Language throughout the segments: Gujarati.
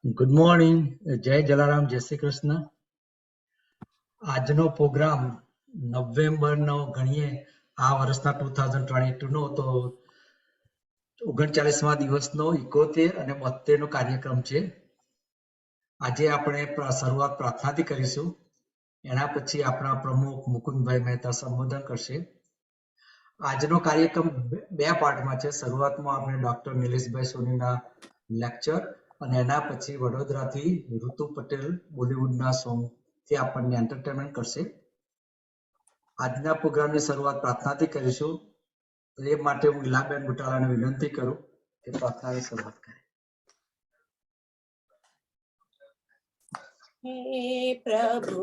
ગુડ મોર્નિંગ, જય જલારામ, જય શ્રી કૃષ્ણ. આજનો પ્રોગ્રામ નવેમ્બરનો ગણીએ આ વર્ષના 2022 નો તો 39મા દિવસનો 71 અને 72નો કાર્યક્રમ છે. આજે આપણે શરૂઆત પ્રાર્થનાથી કરીશું. એના પછી આપણા પ્રમુખ મુકુંદભાઈ મહેતા સંબોધન કરશે. આજનો કાર્યક્રમ બે પાર્ટમાં છે. શરૂઆતમાં આપણે ડોક્ટર નિલેશભાઈ સોનીના લેક્ચર અને એના પછી વડોદરાથી ઋતુ પટેલ બોલિવૂડના સોંગથી આપણને એન્ટરટેનમેન્ટ કરશે. આજના પ્રોગ્રામની શરૂઆત પ્રાર્થનાથી કરીશું. એ માટે હું ઇલાબેન બુટાલાને વિનંતી કરું કે પ્રાર્થનાની શરૂઆત કરે. हे प्रभु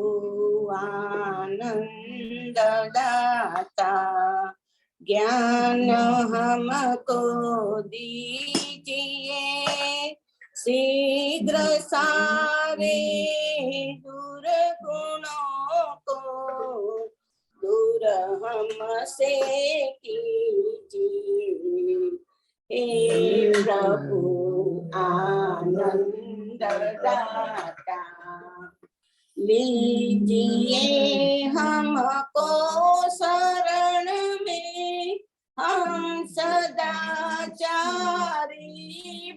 आनंद दाता ज्ञान हमको दीजिए शीघ्र सारे दुर्गुणों को दूर हमसे कीजिए हे प्रभु आनंद दाता लीजिए हमको शरण में हम सदाचारी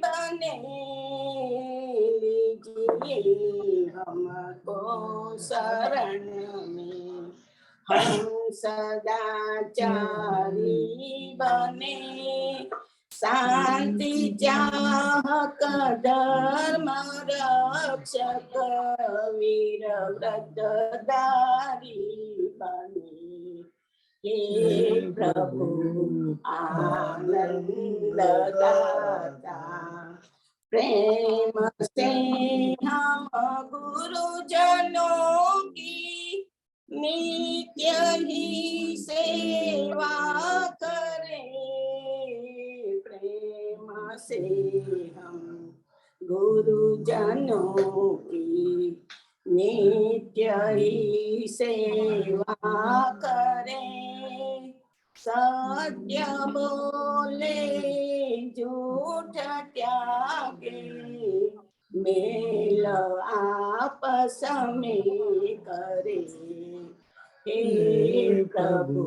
बने लीजिए हमको शरण में हम सदाचारी बने शांति चाहक धर्म रक्षक वीर व्रतधारी बने हे प्रभु आनंद दाता प्रेम से हम गुरुजनों की नित्य ही सेवा करें प्रेम से हम गुरुजनों की नित्य ही सेवा करें सत्य बोले झूठ त्यागे मेल आपस में करे हे प्रभु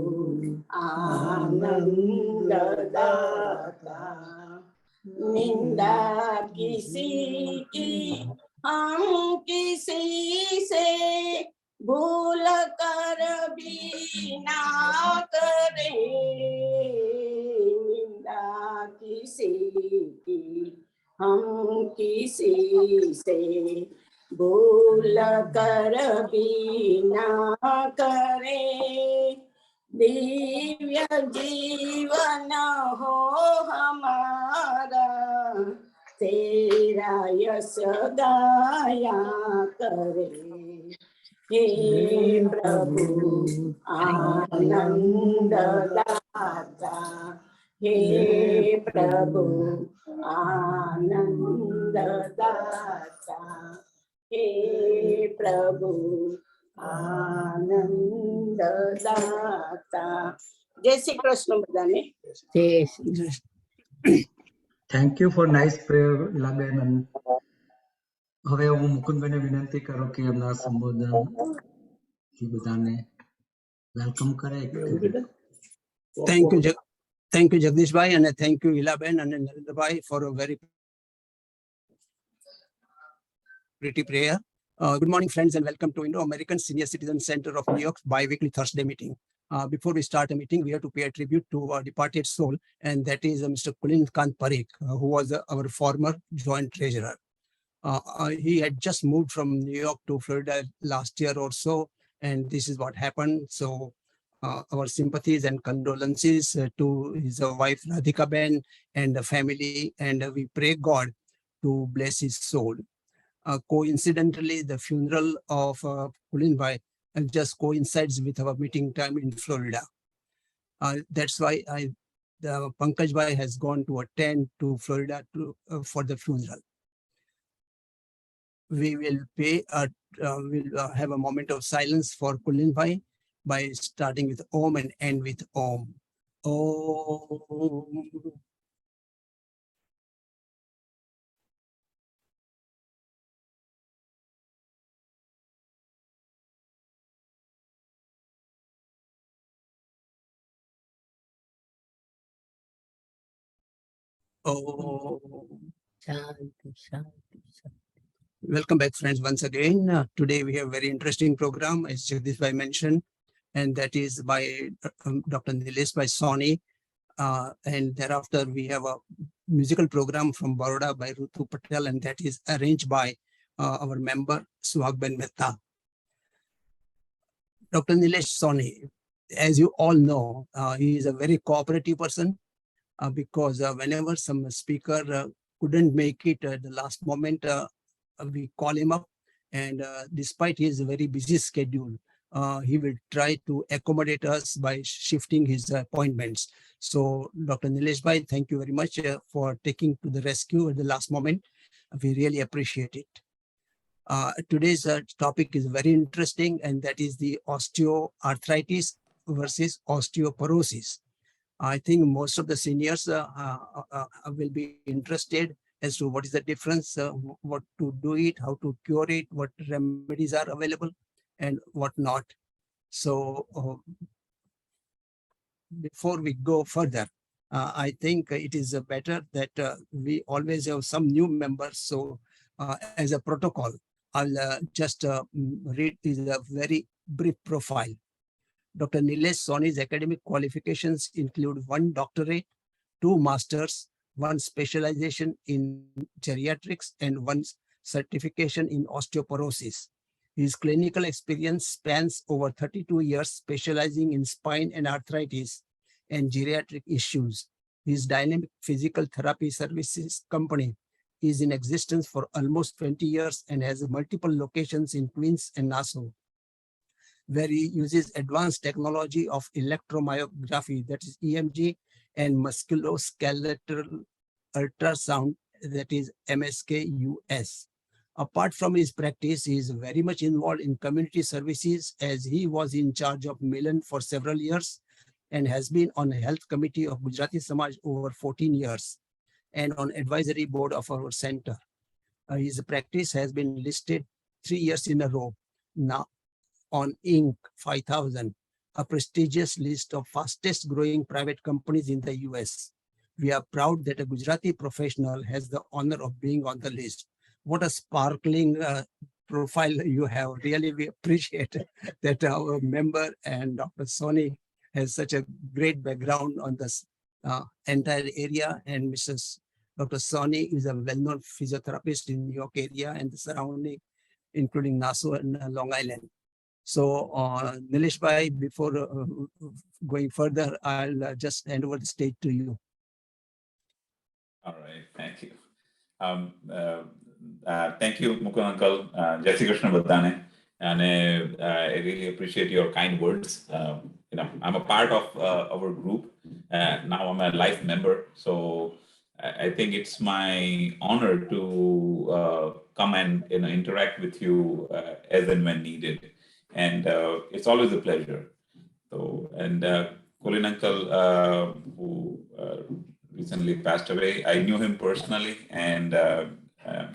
आनंद दाता निंदा किसी की हम किसी से भूल कर भी ना करें निंदा किसी की हम किसी से भूल कर भी ना करें दिव्य जीवन हो हमारा तेरा यश गाया करे हे प्रभु आनंद दाता हे प्रभु आनंद दाता हे प्रभु आनंद दाता जय श्री कृष्ण बधाने जय Shri Krishna thank you for nice prayer Ilaben. હવે હું મુકુંદભાઈને વિનંતી કરું કે એમના સંબોધનથી બધાને વેલકમ કરે. Thank you Jagdish bhai and thank you Ilaben and Narendra bhai for a very pretty prayer. Good morning friends and welcome to Indo-American Senior Citizen Center of New York's bi-weekly Thursday meeting. Before we start the meeting, we have to pay a tribute to our departed soul, and that is Mr. Kulin Kant Parikh, who was our former joint treasurer. He had just moved from New York to Florida last year or so, and this is what happened. So our sympathies and condolences to his wife Radhika Ben and the family, and we pray God to bless his soul. Coincidentally, the funeral of Kulin Bhai just coincides with our meeting time in Florida. That's why Pankaj Bhai has gone to attend to Florida for the funeral. We will have a moment of silence for Kulin Bhai by starting with Om and end with Om. Om. Oh, Shanti, Shanti, Shanti. welcome back, friends, once again. Today we have a very interesting program, as Jagdish Bhai mentioned, and that is by Dr. Nilesh Soni. And thereafter, we have a musical program from Baroda by Rutu Patel, and that is arranged by our member, Suhagben Mehta. Dr. Nilesh Soni, as you all know, he is a very cooperative person because whenever some speaker couldn't make it at the last moment, we call him up, and despite his very busy schedule, he will try to accommodate us by shifting his appointments. So, Dr. Nilesh Bhai, thank you very much for taking to the rescue at the last moment. We really appreciate it. Today's topic is very interesting, and that is the osteoarthritis versus osteoporosis. I think most of the seniors will be interested as to what is the difference, what to do it, how to cure it, what remedies are available, and what not. So before we go further, I think it is better that we always have some new members. So as a protocol, I'll just read is a very brief profile. Dr. Nilesh Soni's academic qualifications include 1 doctorate, 2 masters, 1 specialization in geriatrics, and 1 certification in osteoporosis. His clinical experience spans over 32 years, specializing in spine and arthritis and geriatric issues. His dynamic physical therapy services company is in existence for almost 20 years and has multiple locations in Queens and Nassau, where he uses advanced technology of electromyography, that is EMG, and musculoskeletal ultrasound, that is MSK-US. Apart from his practice, he is very much involved in community services, as he was in charge of Milan for several years and has been on the health committee of Gujarati Samaj over 14 years and on advisory board of our center. His practice has been listed 3 years in a row now on Inc. 5000, a prestigious list of fastest growing private companies in the US. We are proud that a Gujarati professional has the honor of being on the list. What a sparkling profile you have. Really, we appreciate that our member and Dr. Soni has such a great background on this entire area. And Mrs. Dr. Soni is a well-known physiotherapist in New York area and the surrounding, including Nassau and Long Island. So, Nilesh Bhai, before going further, I'll just hand over the stage to you. All right, thank you. Thank you, Mukund uncle. Jai Shri Krishna Badane. And I really appreciate your kind words. I'm a part of our group. Now I'm a life member. So I think it's my honor to come and interact with you as and when needed. And it's always a pleasure. So, and Colin uncle, who recently passed away, I knew him personally, and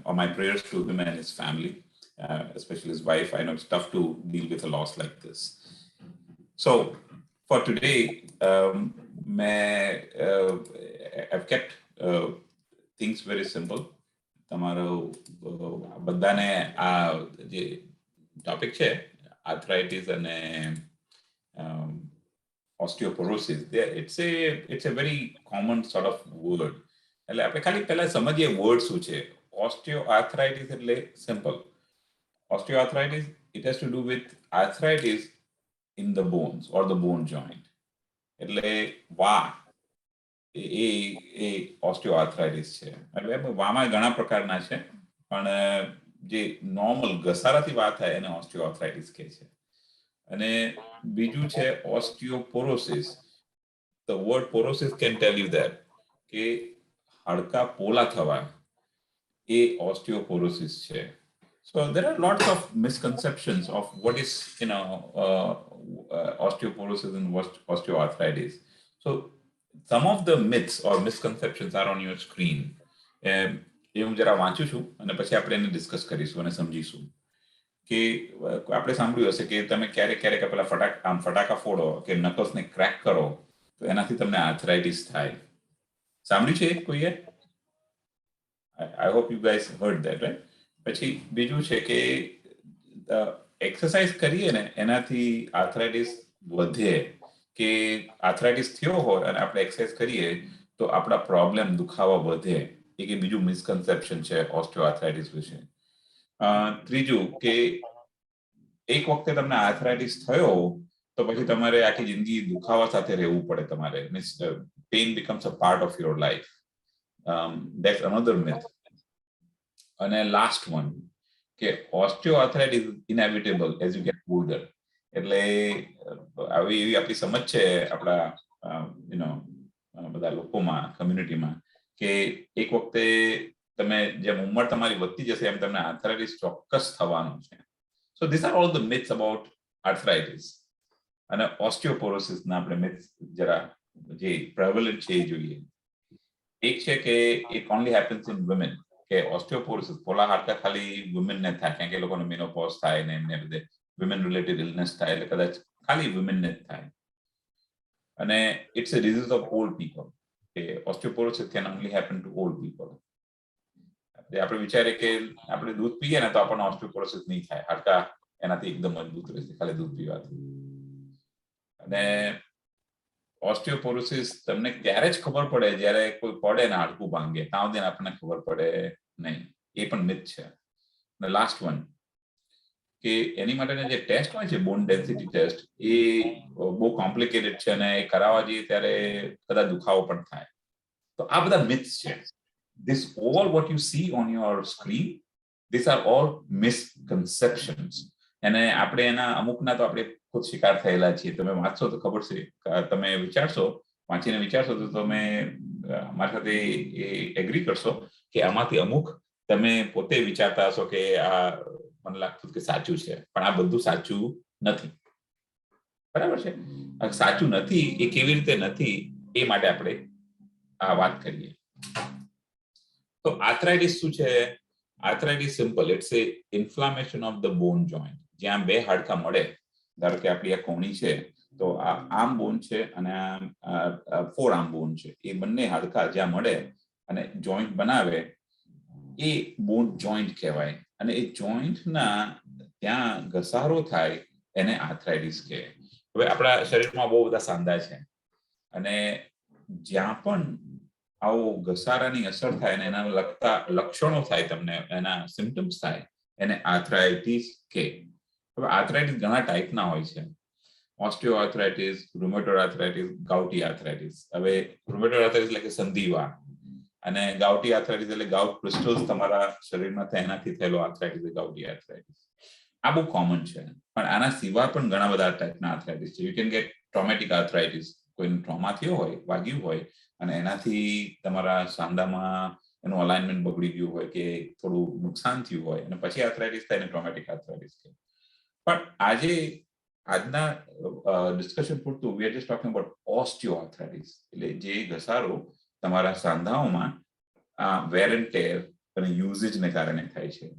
all my prayers to him and his family, especially his wife. I know it's tough to deal with a loss like this. So for today, I've kept things very simple. તમારો બધાને આ જે ટોપિક છે આર્થરાઇટિસ અને osteoporosis, it's a very common sort of word. એટલે આપણે ખાલી પહેલા સમજીએ વર્ડ શું છે. Osteoarthritis એટલે simple. Osteoarthritis, it has to do with arthritis in the bones or the bone joint. એટલે વા એ osteoarthritis છે. એટલે વામાં ઘણા પ્રકારના છે, પણ જે નોર્મલ ઘસારાથી વા થાય એને osteoarthritis કહે છે. અને બીજું છે osteoporosis. The word porosis can tell you that કે હાડકા પોલા થવા એ osteoporosis છે. So there are lots of misconceptions of what is osteoporosis and osteoarthritis. So some of the myths or misconceptions are on your screen. એ હું જરા વાંચું છું અને પછી આપણે એને ડિસ્કસ કરીશું અને સમજીશું. કે આપણે સાંભળ્યું હશે કે તમે ક્યારેક ક્યારેક પેલા ફટાકા ફોડો કે નકલ્સને ક્રેક કરો તો એનાથી તમને આર્થરાઇટિસ થાય. સાંભળ્યું છે કોઈએ? I hope you guys heard that, right? પછી બીજું છે કે એક્સરસાઇઝ કરીએ ને એનાથી આર્થરાઇટિસ વધે, કે આર્થરાઇટિસ થયો હોય અને આપણે એક્સરસાઇઝ કરીએ તો આપણા પ્રોબ્લેમ દુખાવા વધે, એ કે બીજું મિસકન્સેપ્શન છે ઓસ્ટિયોઆર્થરાઇટિસ વિશે. ત્રીજું કે એક વખતે તમને આર્થરાઇટિસ થયો તો પછી તમારે આખી જિંદગી દુખાવા સાથે રહેવું પડે તમારે, means pain becomes a part of your life. That's another myth. અને લાસ્ટ વન કે osteoarthritis is inevitable as you get older. એટલે આવી એવી આપણી સમજ છે આપણા બધા લોકોમાં, કમ્યુનિટીમાં, કે એક વખતે તમે જેમ ઉંમર તમારી વધતી જશે એમ તમને આર્થરાઇટિસ ચોક્કસ થવાનું છે. So these are all the myths about arthritis. અને ઓસ્ટિયોપોરોસિસ ના આપણે myths જરા જે prevalent છે એ જોઈએ. એક છે કે it only happens in women, કે ઓસ્ટિયોપોરોસિસ પોલા હાડકા ખાલી women ને થાય, કારણ કે એ લોકોને મેનોપોઝ થાય ને એમને બધે women related illness થાય, એટલે કદાચ ખાલી women ને જ થાય. અને it's a disease of old people, કે osteoporosis can only happen to old people. આપણે વિચારીએ કે આપણે દૂધ પીએ ને તો આપણને ઓસ્ટિયોપોરોસિસ નહીં થાય, હાડકા એનાથી એકદમ મજબૂત રહેશે ખાલી દૂધ પીવાથી. અને ઓસ્ટિયોપોરોસિસ તમને ત્યારે જ ખબર પડે જ્યારે કોઈ પડે ને હાડકું ભાંગે, ત્યાં સુધી આપણને ખબર પડે નહીં, એ પણ મિથ છે. અને લાસ્ટ વન કે એની માટેના જે ટેસ્ટ હોય છે, બોન ડેન્સિટી ટેસ્ટ, એ બહુ કોમ્પ્લિકેટેડ છે અને એ કરાવવા જઈએ ત્યારે કદાચ દુખાવો પણ થાય. તો આ બધા મિથ્સ છે. This all what you see on your screen, these are all misconceptions. અને આપણે એના અમુકના તો આપણે ખુદ શિકાર થયેલા છીએ. તમે વાંચશો તો ખબર છે, તમે વિચારશો, વાંચીને વિચારશો તો તમે મારી સાથે એગ્રી કરશો કે આમાંથી અમુક તમે પોતે વિચારતા હશો કે આ મને લાગતું કે સાચું છે, પણ આ બધું સાચું નથી. બરાબર છે? સાચું નથી એ કેવી રીતે નથી એ માટે આપણે આ વાત કરીએ. તો આર્થરાઇટિસ શું છે? Arthritis simple, it's a inflammation of the bone joint. જ્યાં બે હાડકા મળે, ધારો કે આપણી આ કોણી છે તો આ આર્મ બોન છે અને આ ફોર આર્મ બોન છે, એ બંને હાડકા જ્યાં મળે અને જોઈન્ટ બનાવે એ બોન જોઈન્ટ કહેવાય. અને એ જોઈન્ટના ત્યાં ઘસારો થાય એને આર્થરાઇટિસ કહે. હવે આપણા શરીરમાં બહુ બધા સાંધા છે અને જ્યાં પણ આવો ઘસારાની અસર થાય અને એના લગતા લક્ષણો થાય, તમને એના સિમ્પટમ્સ થાય, એને આર્થરાઇટિસ કહે. હવે આર્થરાઇટિસ ઘણા ટાઈપના હોય છે. Osteoarthritis, rheumatoid arthritis, ગાઉટી arthritis. હવે રુમેટોઇડ આર્થરાઇટિસ એટલે કે સંધિવા, અને ગાઉટી આર્થરાઇટિસ એટલે ગાઉટ ક્રિસ્ટલ્સ તમારા શરીરમાં થાય એનાથી થયેલો આર્થરાઇટિસ, ગાઉટી આર્થરાઇટિસ. આ બહુ કોમન છે. પણ આના સિવાય પણ ઘણા બધા ટાઈપના આર્થરાઇટિસ છે. You can get traumatic arthritis, કોઈનો ટ્રોમા થયો હોય, વાગ્યું હોય અને એનાથી તમારા સાંધામાં એનું અલાઇનમેન્ટ બગડી ગયું હોય કે થોડું નુકસાન થયું હોય અને પછી આર્થરાઇટિસ થાય, એને ટ્રોમેટિક આર્થરાઇટિસ કહે. પણ આજના ડિસ્કશન પૂરતું we are just talking about osteoarthritis, એટલે જે ઘસારો તમારા સાંધાઓમાં વેર એન્ડ ટેર અને યુઝેજને કારણે થાય છે.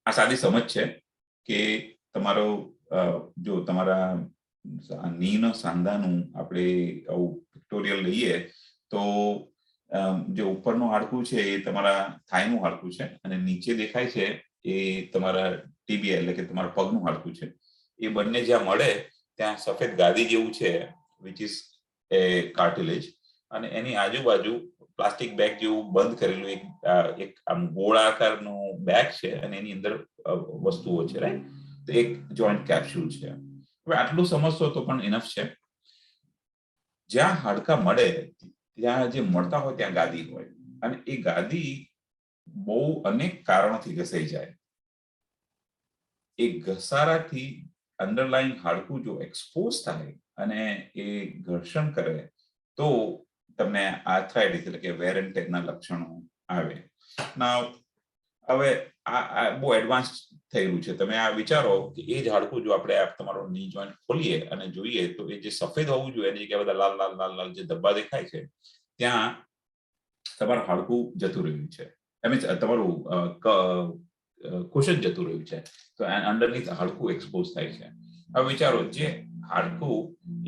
આ સાદી સમજ છે કે તમારો જો તમારા નીનો સાંધાનું આપણે આવું પિક્ટોરિયલ લઈએ તો જે ઉપરનું હાડકું છે એ તમારા થાઈનું હાડકું છે અને નીચે દેખાય છે એ તમારા ટીબિયા એટલે કે તમારા પગનું હાડકું છે. એ બંને જ્યાં મળે ત્યાં સફેદ ગાદી જેવું છે, વિચ ઇઝ એ કાર્ટિલેજ, અને એની આજુબાજુ પ્લાસ્ટિક બેગ જેવું બંધ કરેલું એક આમ ગોળાકારનું બેગ છે અને એની અંદર વસ્તુઓ છે, રાઈટ? તો એક જોઈન્ટ કેપ્સ્યુલ છે. હવે આટલું સમજશો તો પણ ઇનફ છે. જ્યાં હાડકા મળે ત્યાં જે મળતા હોય ત્યાં ગાદી હોય, અને એ ગાદી બહુ અનેક કારણોથી ઘસાઈ જાય. એ ઘસારાથી અંડરલાઈન હાડકું જો એક્સપોઝ થાય અને એ ઘર્ષણ કરે તો તમને આર્થરાઇટિસ એટલે કે વેર એન્ડ ટેરના લક્ષણો આવે. હવે આ બહુ એડવાન્સ થયેલું છે. તમે આ વિચારો કે એ જ હાડકું જો આપણે તમારો ની જોઈન્ટ ખોલીએ અને જોઈએ તો એ જે સફેદ હોવું જોઈએ એની જગ્યાએ બધા લાલ લાલ લાલ લાલ જે ધબ્બા દેખાય છે, ત્યાં તમારું હાડકું જતું રહ્યું છે, તમારું કુશન જતું રહ્યું છે. તો અંડરનીથ હાડકું એક્સપોઝ થાય છે. હવે વિચારો, જે હાડકું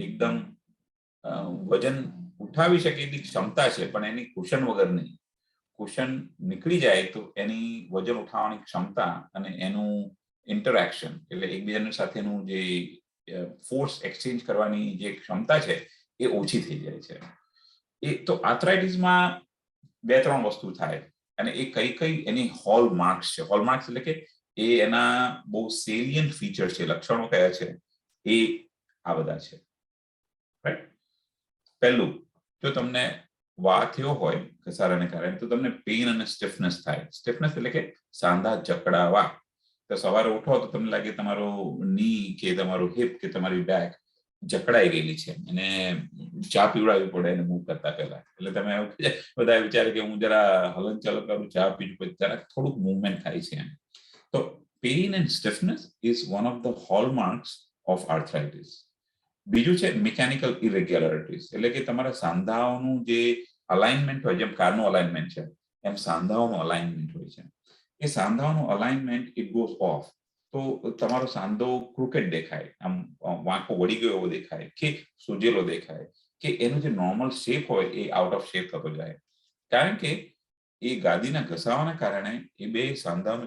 એકદમ વજન ઉઠાવી શકે એની ક્ષમતા છે પણ એની કુશન વગર નહીં, કુશન નીકળી જાય તો એની વજન ઉઠાવવાની ક્ષમતા અને એનું ઇન્ટરેક્શન એટલે એકબીજાની સાથેનું જે ફોર્સ એક્સચેન્જ કરવાની જે ક્ષમતા છે એ ઓછી થઈ જાય છે. એ તો આર્થરાઇટિસમાં 2-3 વસ્તુ થાય અને એ કઈ એની હોલમાર્ક્સ છે. હોલમાર્ક્સ એટલે કે એ એના બહુ સેલિયન્ટ ફીચર છે, લક્ષણો કયા છે એ આ બધા છે. રાઈટ. પહેલું, જો તમને વા થયો હોય ઘસારાને કારણે તો તમને પેઇન અને સ્ટિફનેસ થાય. સ્ટિફનેસ એટલે કે સાંધા જકડાવા. તો સવારે ઉઠો તો તમને લાગે તમારો ની કે તમારું હિપ કે તમારી બેક જકડાઈ ગયેલી છે અને ચા પીવડાવવી પડે એને મૂવ કરતા પહેલા. એટલે તમે બધા વિચારે કે હું જરા હલન ચલન કરું, ચા પીવું, પછી જરા થોડુંક મૂવમેન્ટ થાય છે. તો pain and stiffness is one of the hallmarks of arthritis. બીજું છે મિકેનિકલ ઇરેગ્યુલારિટીઝ, એટલે કે તમારા સાંધાઓનું જે અલાઇનમેન્ટ હોય, જેમ કારનું અલાઇનમેન્ટ છે એમ સાંધાઓનું અલાઇનમેન્ટ હોય છે. એ સાંધાઓનું અલાઇનમેન્ટ ઇટ ગોઝ ઓફ. તો તમારો સાંધો ક્રુકેટ દેખાય, આમ વાંકો વળી ગયો એવો દેખાય, કે સૂજેલો દેખાય, કે એનો જે નોર્મલ શેપ હોય એ આઉટ ઓફ શેપ થતો જાય. કારણ કે એ ગાદીના ઘસાવાના કારણે એ બે સાંધાનું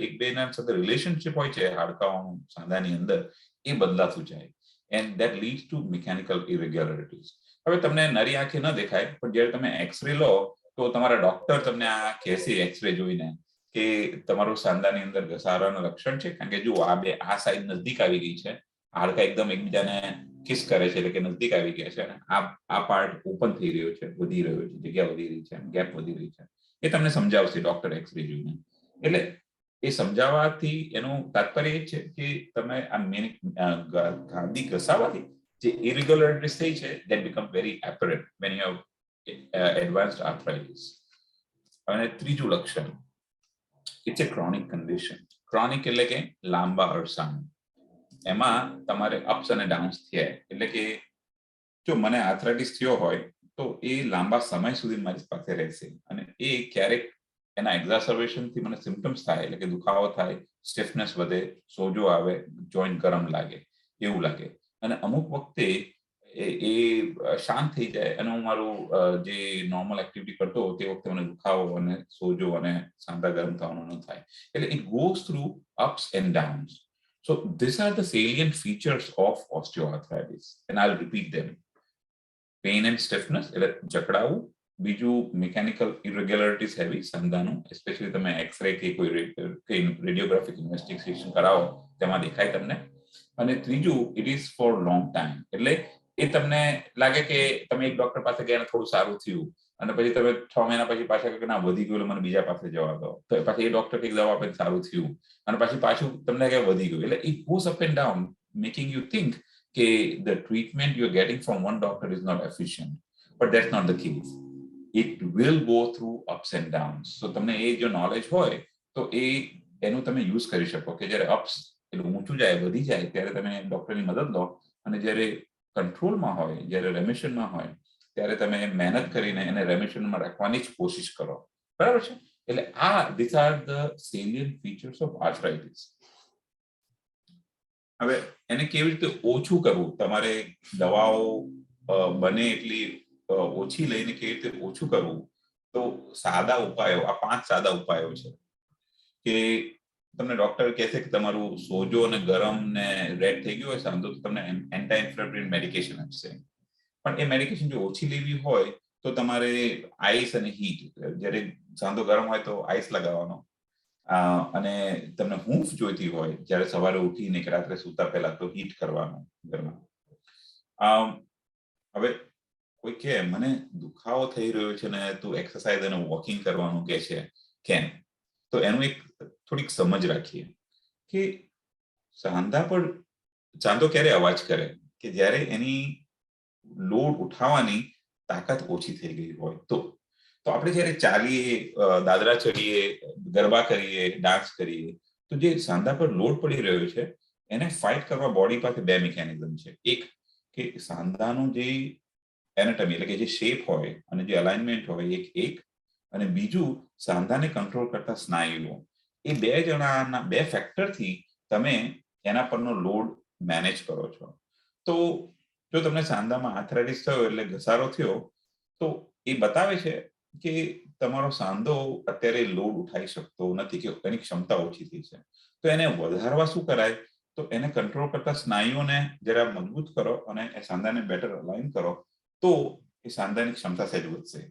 એકબીના સાથે રિલેશનશિપ હોય છે હાડકાઓનું સાંધાની અંદર, એ બદલાતું જાય. And that leads to mechanical irregularities. હવે તમને નરી આંખે ન દેખાય, પણ જ્યારે તમે એક્સરે લો તો તમારા ડોક્ટર તમને આ કહેશે એક્સરે જોઈને કે તમારું સાંધાની અંદર ઘસારાનું લક્ષણ છે, કારણ કે જો આ સાઈડ નજદીક આવી ગઈ છે, હાડકા એકદમ એકબીજાને કિસ કરે છે, એટલે કે નજદીક આવી ગયા છે, અને આ પાર્ટ ઓપન થઈ રહ્યો છે, વધી રહ્યો છે, જગ્યા વધી રહી છે, ગેપ વધી રહી છે. એ તમને સમજાવશે ડોક્ટર એક્સરે જોઈને. એટલે એ સમજાવવાથી એનું તાત્પર્ય એ છે કે તમે આ ગાદી ઘસાવાથી જે ઇરેગ્યુલારિટીઝ થઈ છે that become very apparent when you have advanced arthritis. અને ત્રીજું લક્ષણ, it's a chronic condition. Chronic એટલે કે લાંબા અરસાનું. એમાં તમારે અપ્સ અને ડાઉન્સ થયા. એટલે કે જો મને આર્થરાઇટિસ થયો હોય તો એ લાંબા સમય સુધી મારી પાસે રહેશે, અને એ ક્યારેક એના એક્ઝાસર્બેશન થી મને સિમ્પટમ્સ થાય, એટલે કે દુખાવો થાય, સ્ટિફનેસ વધે, સોજો આવે, જોઈન્ટ ગરમ લાગે, એવું લાગે. અને અમુક વખતે એ શાંત થઈ જાય અને હું મારું જે નોર્મલ એક્ટિવિટી કરતો તે વખતે મને દુખાવો અને સોજો અને સાંધા ગરમ થવાનું ન થાય. એટલે it goes through ups and downs. So these are the salient features of osteoarthritis, and I'll repeat them. Pain and stiffness, એટલે જકડાવું. બીજું મિકેનિકલ ઇરેગ્યુલારિટીઝ હેવી સાંધાનું, એસ્પેશિયલી તમે એક્સરે કે કોઈ રેડિયોગ્રાફિક ઇન્વેસ્ટિગેશન કરાવો તેમાં દેખાય તમને. અને ત્રીજું, it is four long time. એટલે એ તમને લાગે કે તમે એક ડોક્ટર પાસે ગયા થોડું સારું થયું, અને પછી તમે 6 મહિના પછી પાછા કે ના વધી ગયું, મને બીજા પાસે જવા દો, તો પાછી એ ડોક્ટર કઈક દવા આપે સારું થયું, અને પછી પાછું તમને કે વધી ગયું. એટલે it goes up and down, making you think કે the treatment you're getting from one doctor is not efficient, but that's not the case. It will go through ups and downs. So તમને એ જો નોલેજ હોય તો એનું તમે યુઝ કરી શકો કે જ્યારે અપ્સ એટલે ઊંચું જાય, વધી જાય, ત્યારે તમે ડોક્ટરની મદદ લો, અને જ્યારે કંટ્રોલમાં હોય, જ્યારે રેમિશનમાં હોય, ત્યારે તમે મહેનત કરીને એને રેમિશનમાં રાખવાની જ કોશિશ કરો. બરાબર છે? એટલે these are the salient features of arthritis. હવે એને કેવી રીતે ઓછું કરવું, તમારે દવાઓ બને એટલી ઓછી લઈને કેવી રીતે ઓછું કરવું, તો સાદા ઉપાયો, આ 5 સાદા ઉપાયો છે કે તમને ડોક્ટર કહેશે કે તમારું સોજો અને ગરમ ને રેડ થઈ ગયું હોય સાંધો, તો તમને એન્ટી ઇન્ફ્લેમેટરી મેડિકેશન આપશે. પણ એ મેડિકેશન જો ઓછી લેવી હોય તો તમારે આઈસ અને હીટ, જ્યારે સાંધો ગરમ હોય તો આઈસ લગાવવાનો, અને તમને હૂંફ જોઈતી હોય જ્યારે સવારે ઉઠીને કે રાત્રે સૂતા પહેલા તો હીટ કરવાનું ઘરમાં. હવે કોઈ કે મને દુખાવો થઈ રહ્યો છે ને તું એક્સરસાઇઝ અને વોકિંગ કરવાનું કે છે, કેમ? તો એનું એક થોડીક સમજ રાખીએ કે સાંધો ક્યારે અવાજ કરે કે જ્યારે એની લોડ ઉઠાવવાની તાકાત ઓછી થઈ ગઈ હોય. તો આપણે જ્યારે ચાલીએ, દાદરા ચડીએ, ગરબા કરીએ, ડાન્સ કરીએ, તો જે સાંધા પર લોડ પડી રહ્યો છે એને ફાઇટ કરવા બોડી પાસે 2 મિકેનિઝમ છે. એક કે સાંધાનું જે એનાટમી એટલે કે જે શેપ હોય અને જે અલાઇનમેન્ટ હોય એક, અને બીજું સાંધાને કંટ્રોલ કરતા સ્નાયુઓ. એ 2 જણાના 2 ફેક્ટરથી તમે એના પરનો લોડ મેનેજ કરો છો. તો જો તમને સાંધામાં આર્થરાઇટિસ થયો એટલે ઘસારો થયો, તો એ બતાવે છે કે તમારો સાંધો અત્યારે લોડ ઉઠાઈ શકતો નથી, કે એની ક્ષમતા ઓછી થઈ છે, તો એને વધારવા શું કરાય? તો એને કંટ્રોલ કરતા સ્નાયુઓને જરા મજબૂત કરો અને એ સાંધાને બેટર અલાઇન કરો, તો એ સાંધાની ક્ષમતા સહેજ વધશે.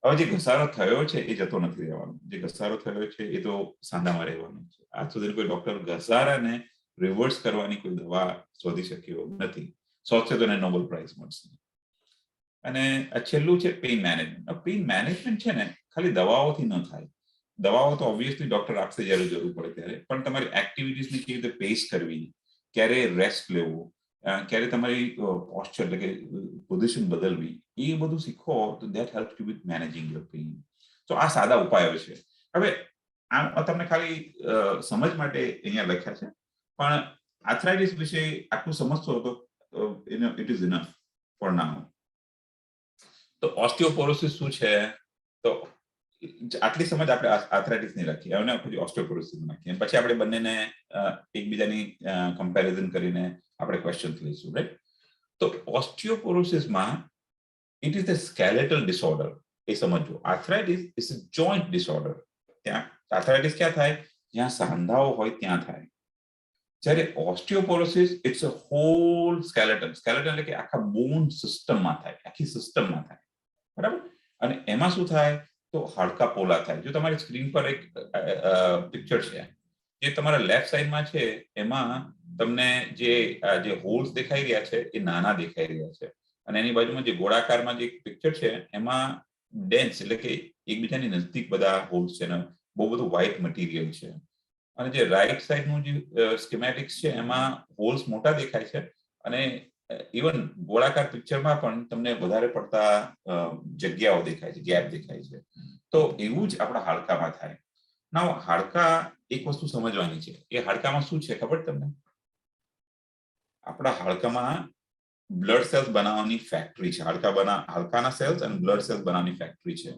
હવે જે ઘસારો થયો છે એ જતો નથી રહેવાનો. જે ઘસારો થયો છે એ તો સાંધામાં રહેવાનો છે. આજ સુધી કોઈ ડોક્ટર ઘસારાને રિવર્સ કરવાની કોઈ દવા શોધી શક્યો નથી. શોધશે તો એને નોબેલ પ્રાઇઝ મળશે. અને આ છેલ્લું છે પેઇન મેનેજમેન્ટ. પેઇન મેનેજમેન્ટ છે ને ખાલી દવાઓથી ન થાય. દવાઓ તો ઓબ્વિયસલી ડોક્ટર આપશે જ્યારે જરૂર પડે ત્યારે, પણ તમારી એક્ટિવિટીઝને કેવી રીતે પેસ કરવી, ક્યારે રેસ્ટ લેવું, ક્યારે તમારી પોસ્ચર એટલે કે પોઝિશન બદલવી, એ બધું શીખો તો that help you with managing your pain. તો આ સાદા ઉપાયો છે. હવે આ તમને ખાલી સમજ માટે અહીંયા લખ્યા છે, પણ આર્થરાઇટિસ વિશે આટલું સમજશો તો ઇટ ઇઝ ઇનફ ફોર નાઉ. તો ઓસ્ટિયોપોરોસિસ શું છે? તો આટલી સમજ આપણે આર્થરાઇટિસની રાખીએ, અને પછી ઓસ્ટિયોપોરોસિસ નાખીએ, પછી આપણે બંનેને એકબીજાની કમ્પેરિઝન કરીને આપણે ક્વેશ્ચન લઈશું, રાઈટ? તો ઓસ્ટિયોપોરોસિસમાં it is the skeletal disorder. એ સમજો, arthritis is a joint disorder. ત્યાં આર્થરાઇટિસ ક્યાં થાય? જ્યાં સાંધાઓ હોય ત્યાં થાય. જ્યારે osteoporosis it's a whole skeleton. Skeleton એટલે કે આખા બોન સિસ્ટમમાં થાય, આખી સિસ્ટમમાં થાય, બરાબર? અને એમાં શું થાય? તો હાડકા પોલા થાય. જો તમારી સ્ક્રીન પર એક પિક્ચર છે, જે તમારા લેફ્ટ સાઈડમાં છે, એમાં તમને જે હોલ્સ દેખાઈ રહ્યા છે એ નાના દેખાઈ રહ્યા છે, અને એની બાજુમાં જે ગોળાકારમાં જે પિક્ચર છે એમાં ડેન્સ એટલે કે એકબીજાની નજદીક બધા હોલ્સ છે ને બહુ બધું વ્હાઇટ મટીરિયલ છે. અને જે રાઈટ સાઈડનું જે સ્કીમેટિક્સ છે એમાં હોલ્સ મોટા દેખાય છે, અને ઇવન ગોળાકાર પિક્ચરમાં પણ તમને વધારે પડતા જગ્યાઓ દેખાય છે, ગેપ દેખાય છે. તો એવું જ આપણા હાડકામાં થાય. નાઉ હાડકા એક વસ્તુ સમજવાની છે, એ હાડકામાં શું છે ખબર તમને? આપણા હાડકામાં બ્લડ સેલ્સ બનાવવાની ફેક્ટરી છે. હાડકાના સેલ્સ અને બ્લડ સેલ્સ બનાવવાની ફેક્ટરી છે.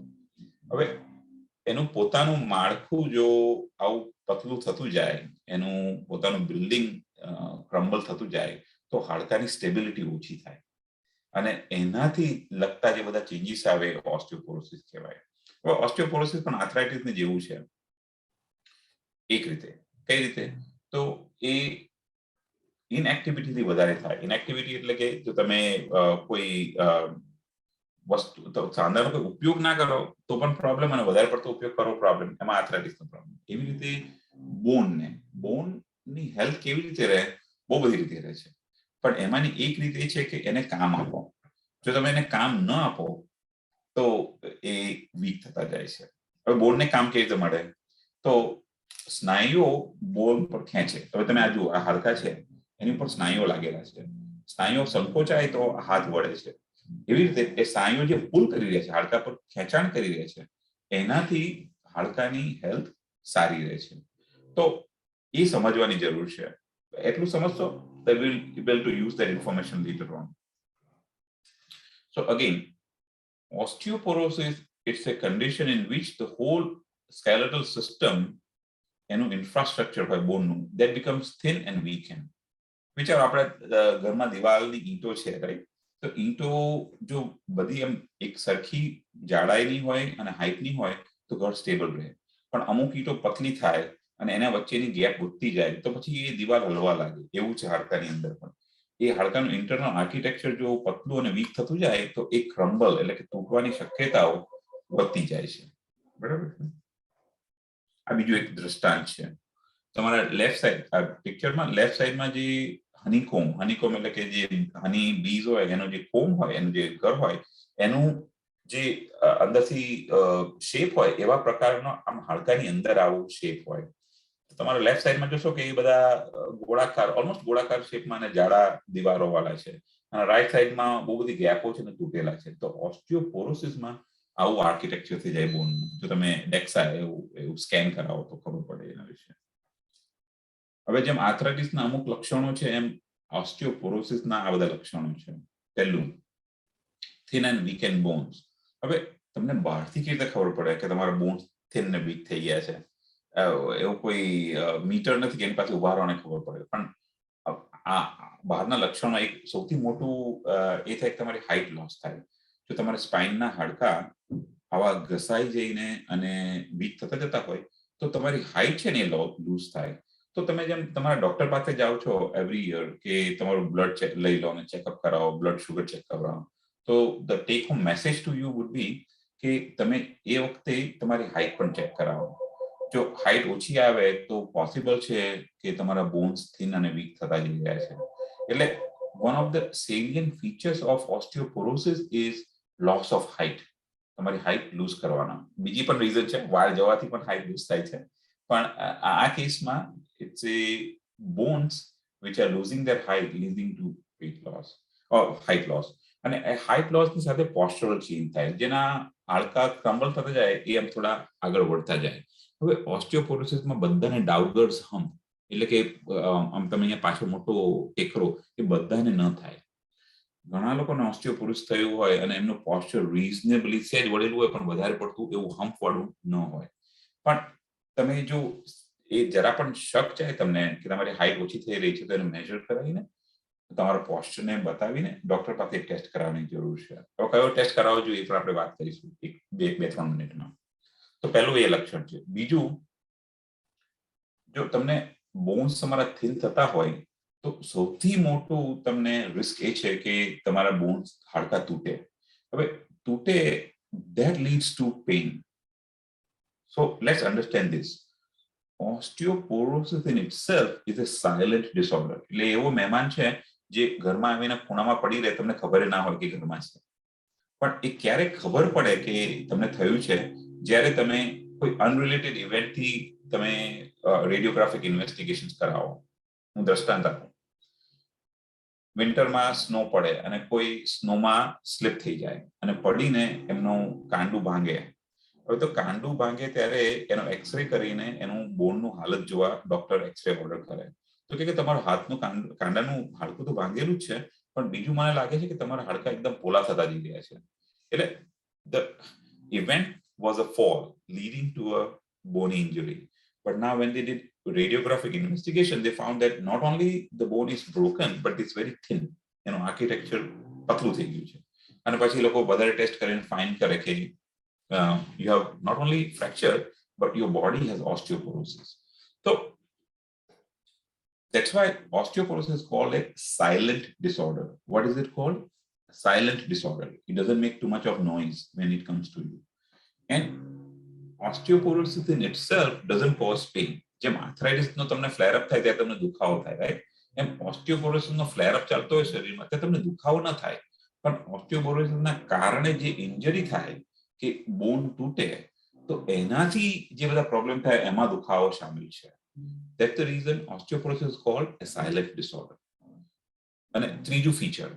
હવે એનું પોતાનું માળખું જો આવું પતલું થતું જાય, એનું પોતાનું બિલ્ડિંગ ક્રમ્બલ થતું જાય, તો હાડકાની સ્ટેબિલિટી ઓછી થાય, અને એનાથી લગતા જે બધા ચેન્જીસ આવે ઓસ્ટિયોપોરોસિસ કહેવાય. હવે ઓસ્ટિયોપોરોસિસ પણ આર્થરાઇટિસને જેવું છે એક રીતે. કઈ રીતે? તો એ ઇનએક્ટિવિટીથી વધારે થાય. ઇનએક્ટિવિટી એટલે કે જો તમે કોઈ વસ્તુ તો સાંધાનો કોઈ ઉપયોગ ના કરો તો પણ પ્રોબ્લેમ, અને વધારે પડતો ઉપયોગ કરો પ્રોબ્લેમ. એમાં આર્થરાઇટિસનો પ્રોબ્લેમ. એવી રીતે બોનની હેલ્થ કેવી રીતે રહે? બહુ બધી રીતે રહે છે, પણ એમાંની એક રીત એ છે કે એને કામ આપો. જો તમે એને કામ ન આપો તો એ વીક થતા જાય છે. હવે બોનને કામ કેવી રીતે મળે? તો સ્નાયુઓ બોન પર ખેંચે. હવે તમે આ જુઓ, આ હાડકા છે, એની ઉપર સ્નાયુઓ લાગેલા છે. સ્નાયુઓ સંકોચાય તો હાથ વળે છે. એવી રીતે એ સ્નાયુઓ જે પુલ કરી રહ્યા છે, હાડકા પર ખેંચાણ કરી રહ્યા છે, એનાથી હાડકાની હેલ્થ સારી રહે છે. તો એ સમજવાની જરૂર છે. એટલું સમજશો they will be able to use that information later on. So again, osteoporosis, it's a condition in which the whole skeletal system, એનું ઇન્ફ્રાસ્ટ્રક્ચર હોય બોનનું, that becomes thin and weakened. વિચારો, આપણે ઘરમાં દિવાલની ઈંટો છે, રાઈટ? તો ઈંટો જો બધી એમ એક સરખી જાડાઈની હોય અને હાઈટની હોય તો ઘર સ્ટેબલ રહે, પણ અમુક ઈંટો પતલી થાય અને એના વચ્ચેની ગેપ વધતી જાય તો પછી એ દિવાલ હલવા લાગે. એવું છે હાડકાની અંદર પણ. એ હાડકાનું ઇન્ટરનલ આર્કિટેક્ચર જો પતલું અને વીક થતું જાય તો એ ક્રમ્બલ એટલે કે તૂટવાની શક્યતાઓ વધતી જાય છે, બરાબર? આ બીજું એક દ્રષ્ટાંત છે. તમારા લેફ્ટ સાઈડ આ પિક્ચરમાં લેફ્ટ સાઈડમાં જે હનીકોમ એટલે કે જે હની બીઝ હોય, એનો જે કોમ હોય, એનું જે ઘર હોય, એનું જે અંદરથી શેપ હોય, એવા પ્રકારનો આમ હાડકાની અંદર આવું શેપ હોય. તમારા લેફ્ટ સાઈડમાં જોશો કે એ બધા ગોળાકાર, ઓલમોસ્ટ ગોળાકાર શેપમાં અને જાડા દિવારો વાળા છે. અને રાઈટ સાઈડમાં બહુ બધી ગેપો છે અને તૂટેલા છે. તો ઓસ્ટિયોપોરોસિસમાં આવું આર્કિટેક્ચર થઈ જાય બોનનું. જો તમે ડેક્સા એવું સ્કેન કરાવો તો ખબર પડે એના વિશે. હવે જેમ આર્થરાઇટિસના અમુક લક્ષણો છે, એમ ઓસ્ટિયોપોરોસિસના આ બધા લક્ષણો છે. પહેલું, થિન એન્ડ વીકેન્ડ બોન્સ. હવે તમને બહારથી કેવી રીતે ખબર પડે કે તમારા બોન્સ થિન ને વીક થઈ ગયા છે? એવું કોઈ મીટર નથી કે એની પાસે ઉભા રહેવાને ખબર પડે, પણ આ બહારના લક્ષણો એક સૌથી મોટું એ થાય કે તમારી હાઈટ લોસ થાય. જો તમારા સ્પાઇનના હાડકા આવા ઘસાઈ જઈને અને વીક થતા જતા હોય તો તમારી હાઈટ છે ને લૂઝ થાય. તો તમે જેમ તમારા ડોક્ટર પાસે જાઓ છો એવરી યર કે તમારું બ્લડ લઈ લો અને ચેકઅપ કરાવો, બ્લડ શુગર ચેક કરાવો, તો the take home message to you would be કે તમે એ વખતે તમારી હાઈટ પણ ચેક કરાવો. જો હાઈટ ઓછી આવે તો પોસિબલ છે કે તમારા બોન્સ થિન અને વીક થતા જઈ રહ્યા છે. એટલે one of the salient features of osteoporosis is loss of height. તમારી હાઈટ લૂઝ કરવાના બીજી પણ રીઝન છે, વાળ જવાથી પણ હાઈટ લૂઝ થાય છે, પણ આ કેસમાં it's a bones which are losing their height leading to weight loss or height loss. અને હાઈટ લોસ ની સાથે પોસ્ચરલ ચેન્જ થાય, જેના હાડકા ક્રમ્બલ થતા જાય એ આમ થોડા આગળ વધતા જાય. હવે ઓસ્ટિયોપોરોસિસમાં બધાને ડાઉગર્સ હમ્પ એટલે કે આમ તમે અહીંયા પાછો મોટો ટેકરો એ બધાને ન થાય. ઘણા લોકોને ઓસ્ટિયોપોરોસિસ થયું હોય અને એમનું પોસ્ચર રીઝનેબલી સેજ વળેલું હોય પણ વધારે પડતું એવું હમ્પ વાળું ન હોય. પણ તમે જો એ જરા પણ શક જાય તમને કે તમારી હાઈટ ઓછી થઈ રહી છે તો એને મેજર કરાવીને તમારા પોસ્ચરને બતાવીને ડોક્ટર પાસે ટેસ્ટ કરાવવાની જરૂર છે. તો કયો ટેસ્ટ કરાવવો જોઈએ એ પણ આપણે વાત કરીશું બે 3 મિનિટમાં. તો પહેલું એ લક્ષણ છે. બીજું, જો તમને બોન્સ તમારા થિન થતા હોય તો સૌથી મોટું તમને રિસ્ક એ છે કે તમારા બોન્સ હાડકા તૂટે. હવે તૂટે, that leads to pain. So let's understand this. Osteoporosis in itself is a silent disorder. એટલે એવો મહેમાન છે જે ઘરમાં આવીને ખૂણામાં પડી રહે, તમને ખબર ના હોય કે ઘરમાં છે. પણ એ ક્યારે ખબર પડે કે તમને થયું છે જ્યારે તમે કોઈ અનરિલેટેડ ઇવેન્ટથી તમે રેડિયોગ્રાફિક ઇન્વેસ્ટિગેશન કરાવો. હું દ્રષ્ટાંત આપું. વિન્ટરમાં સ્નો પડે અને કોઈ સ્નોમાં સ્લીપ થઈ જાય અને પડીને એમનું કાંડું ભાંગે. હવે તો કાંડું ભાંગે ત્યારે એનો એક્સરે કરીને એનું બોનનું હાલત જોવા ડોક્ટર એક્સરે ઓર્ડર કરે. તો કે તમારું હાથનું કાંડાનું હાડકું તો ભાંગેલું જ છે, પણ બીજું મને લાગે છે કે તમારા હાડકા એકદમ પોલા થતા જઈ રહ્યા છે. એટલે the event was a fall leading to a bony injury. But now when they did radiographic investigation, they found that not only the bone is broken, but it's very thin. Architecture પતલું થઈ ગયું છે. અને પછી લોકો વધારે ટેસ્ટ કરીને ફાઇન્ડ કરે કે you have not only fracture, but your body has osteoporosis. So that's why osteoporosis is called a silent disorder. What is it called? Silent disorder. It doesn't make too much of noise when it comes to you. And osteoporosis in itself doesn't cause pain. જેમ આર્થરાઇટિસ નો તમને ફ્લેર અપ થાય ત્યારે તમને દુખાવો થાય, રાઈટ? એમ ઓસ્ટિયોપોરોસિસ નો ફ્લેર અપ ચાલતો હોય શરીરમાં ત્યારે તમને દુખાવો ન થાય, પણ ઓસ્ટિયોપોરોસિસ ના કારણે જે ઇન્જરી થાય કે બોન તૂટે તો એનાથી જે બધા પ્રોબ્લેમ થાય એમાં દુખાવો શામિલ છે. That's the reason osteoporosis is called a silent disorder. અને ત્રીજું ફીચર